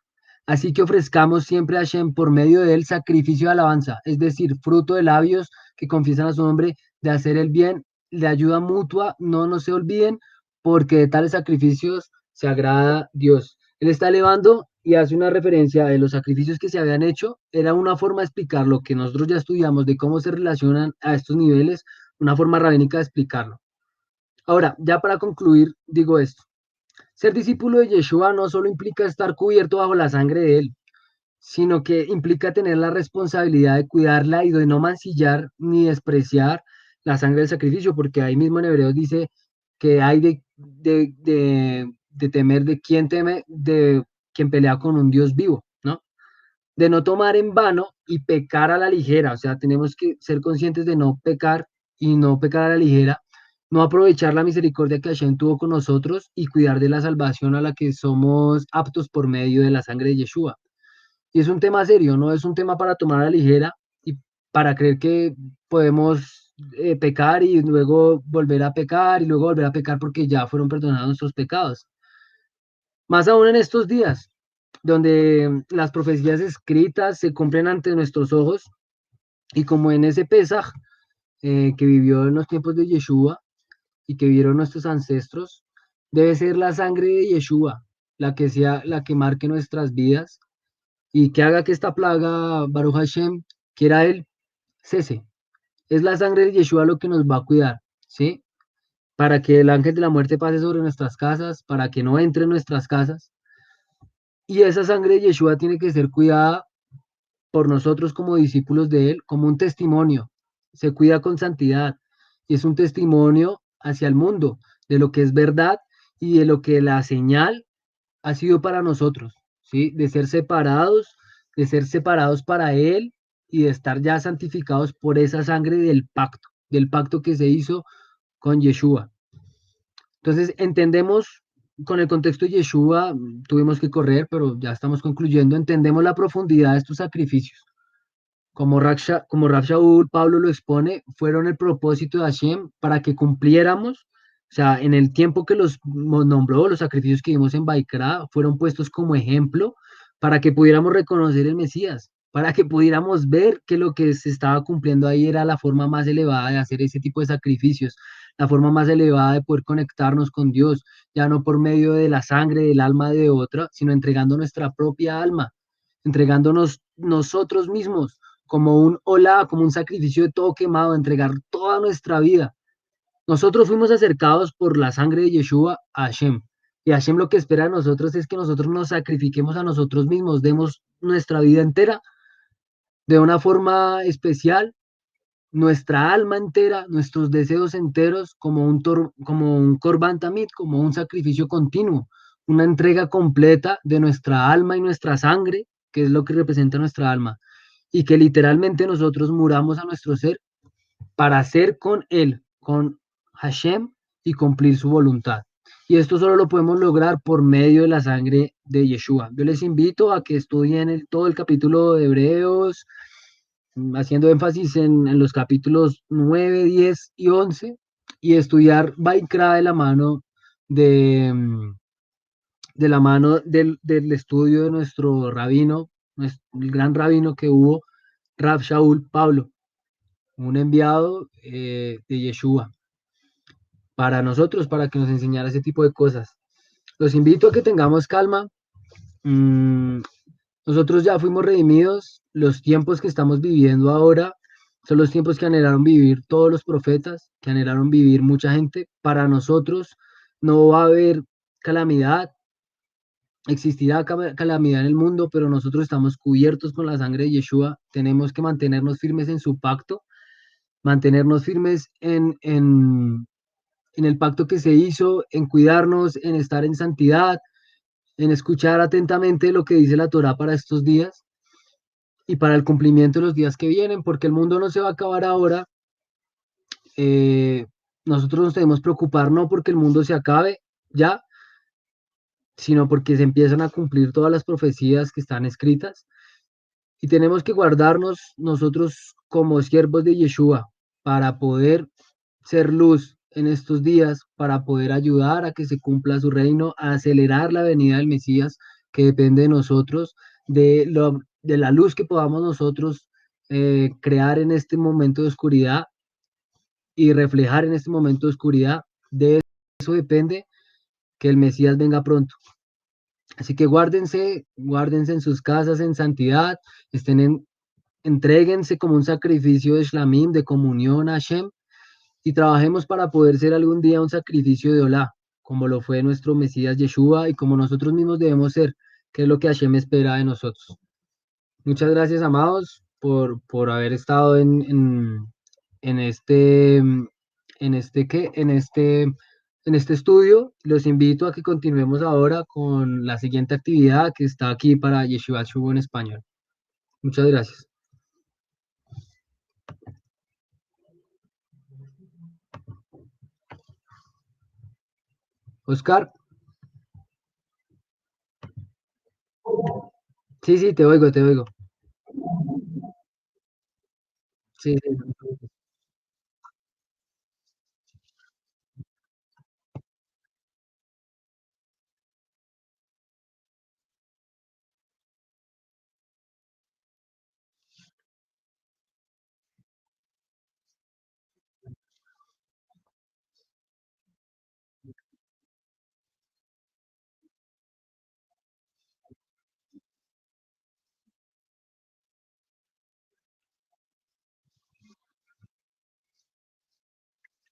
Así que ofrezcamos siempre a Hashem por medio de él sacrificio de alabanza, es decir, fruto de labios que confiesan a su nombre, de hacer el bien, de ayuda mutua, no se olviden, porque de tales sacrificios se agrada Dios. Él está elevando y hace una referencia de los sacrificios que se habían hecho, era una forma de explicar lo que nosotros ya estudiamos de cómo se relacionan a estos niveles, una forma rabínica de explicarlo. Ahora, ya para concluir, digo esto. Ser discípulo de Yeshua no solo implica estar cubierto bajo la sangre de él, sino que implica tener la responsabilidad de cuidarla y de no mancillar ni despreciar la sangre del sacrificio, porque ahí mismo en Hebreos dice que hay de temer de quien teme, de quien pelea con un Dios vivo, ¿no? De no tomar en vano y pecar a la ligera, o sea, tenemos que ser conscientes de no pecar y no pecar a la ligera, no aprovechar la misericordia que Hashem tuvo con nosotros y cuidar de la salvación a la que somos aptos por medio de la sangre de Yeshua. Y es un tema serio, no es un tema para tomar a la ligera y para creer que podemos pecar y luego volver a pecar y luego volver a pecar porque ya fueron perdonados nuestros pecados. Más aún en estos días, donde las profecías escritas se cumplen ante nuestros ojos y como en ese Pesaj que vivió en los tiempos de Yeshua y que vieron nuestros ancestros, debe ser la sangre de Yeshua la que sea la que marque nuestras vidas y que haga que esta plaga, Baruch Hashem, quiera él, cese. Es la sangre de Yeshua lo que nos va a cuidar, ¿sí? Para que el ángel de la muerte pase sobre nuestras casas, para que no entre en nuestras casas. Y esa sangre de Yeshua tiene que ser cuidada por nosotros como discípulos de Él, como un testimonio. Se cuida con santidad y es un testimonio hacia el mundo de lo que es verdad y de lo que la señal ha sido para nosotros, ¿sí? De ser separados para Él y de estar ya santificados por esa sangre del pacto que se hizo con Yeshua. Entonces, entendemos con el contexto de Yeshua, tuvimos que correr, pero ya estamos concluyendo, entendemos la profundidad de estos sacrificios. Como Rav Shaul, Pablo lo expone, fueron el propósito de Hashem para que cumpliéramos, o sea, en el tiempo que los nombró, los sacrificios que vimos en Baikra fueron puestos como ejemplo para que pudiéramos reconocer el Mesías, para que pudiéramos ver que lo que se estaba cumpliendo ahí era la forma más elevada de hacer ese tipo de sacrificios, la forma más elevada de poder conectarnos con Dios, ya no por medio de la sangre, del alma de otra, sino entregando nuestra propia alma, entregándonos nosotros mismos como un hola, como un sacrificio de todo quemado, entregar toda nuestra vida. Nosotros fuimos acercados por la sangre de Yeshua a Hashem. Y Hashem lo que espera de nosotros es que nosotros nos sacrifiquemos a nosotros mismos, demos nuestra vida entera de una forma especial, nuestra alma entera, nuestros deseos enteros, como un korban tamid, como un sacrificio continuo, una entrega completa de nuestra alma y nuestra sangre, que es lo que representa nuestra alma, y que literalmente nosotros muramos a nuestro ser para ser con Él, con Hashem y cumplir su voluntad. Y esto solo lo podemos lograr por medio de la sangre de Yeshua. Yo les invito a que estudien todo el capítulo de Hebreos, haciendo énfasis en los capítulos 9, 10 y 11, y estudiar Baikra de, mm, de la mano del estudio de nuestro rabino, el gran rabino que hubo, Rab Shaul Pablo, un enviado de Yeshua para nosotros, para que nos enseñara ese tipo de cosas. Los invito a que tengamos calma. Mm, Nosotros ya fuimos redimidos. Los tiempos que estamos viviendo ahora son los tiempos que anhelaron vivir todos los profetas, que anhelaron vivir mucha gente. Para nosotros no va a haber calamidad, existirá calamidad en el mundo, pero nosotros estamos cubiertos con la sangre de Yeshua. Tenemos que mantenernos firmes en su pacto, mantenernos firmes en el pacto que se hizo, en cuidarnos, en estar en santidad, en escuchar atentamente lo que dice la Torá para estos días y para el cumplimiento de los días que vienen, porque el mundo no se va a acabar ahora. Eh, Nosotros nos debemos preocupar no porque el mundo se acabe ya, sino porque se empiezan a cumplir todas las profecías que están escritas y tenemos que guardarnos nosotros como siervos de Yeshua para poder ser luz en estos días, para poder ayudar a que se cumpla su reino, a acelerar la venida del Mesías, que depende de nosotros, de la luz que podamos nosotros crear en este momento de oscuridad y reflejar en este momento de oscuridad. De eso depende que el Mesías venga pronto. Así que guárdense en sus casas en santidad, entréguense como un sacrificio de Shlamim, de comunión a Hashem, y trabajemos para poder ser algún día un sacrificio de Olá, como lo fue nuestro Mesías Yeshua y como nosotros mismos debemos ser, que es lo que Hashem espera de nosotros. Muchas gracias, amados, por haber estado en este, en este estudio. Los invito a que continuemos ahora con la siguiente actividad que está aquí para Yeshiva Shubo en español. Muchas gracias. Oscar, sí, sí, te oigo, te oigo. Sí, sí.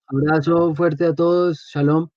Abrazo fuerte a todos. Shalom.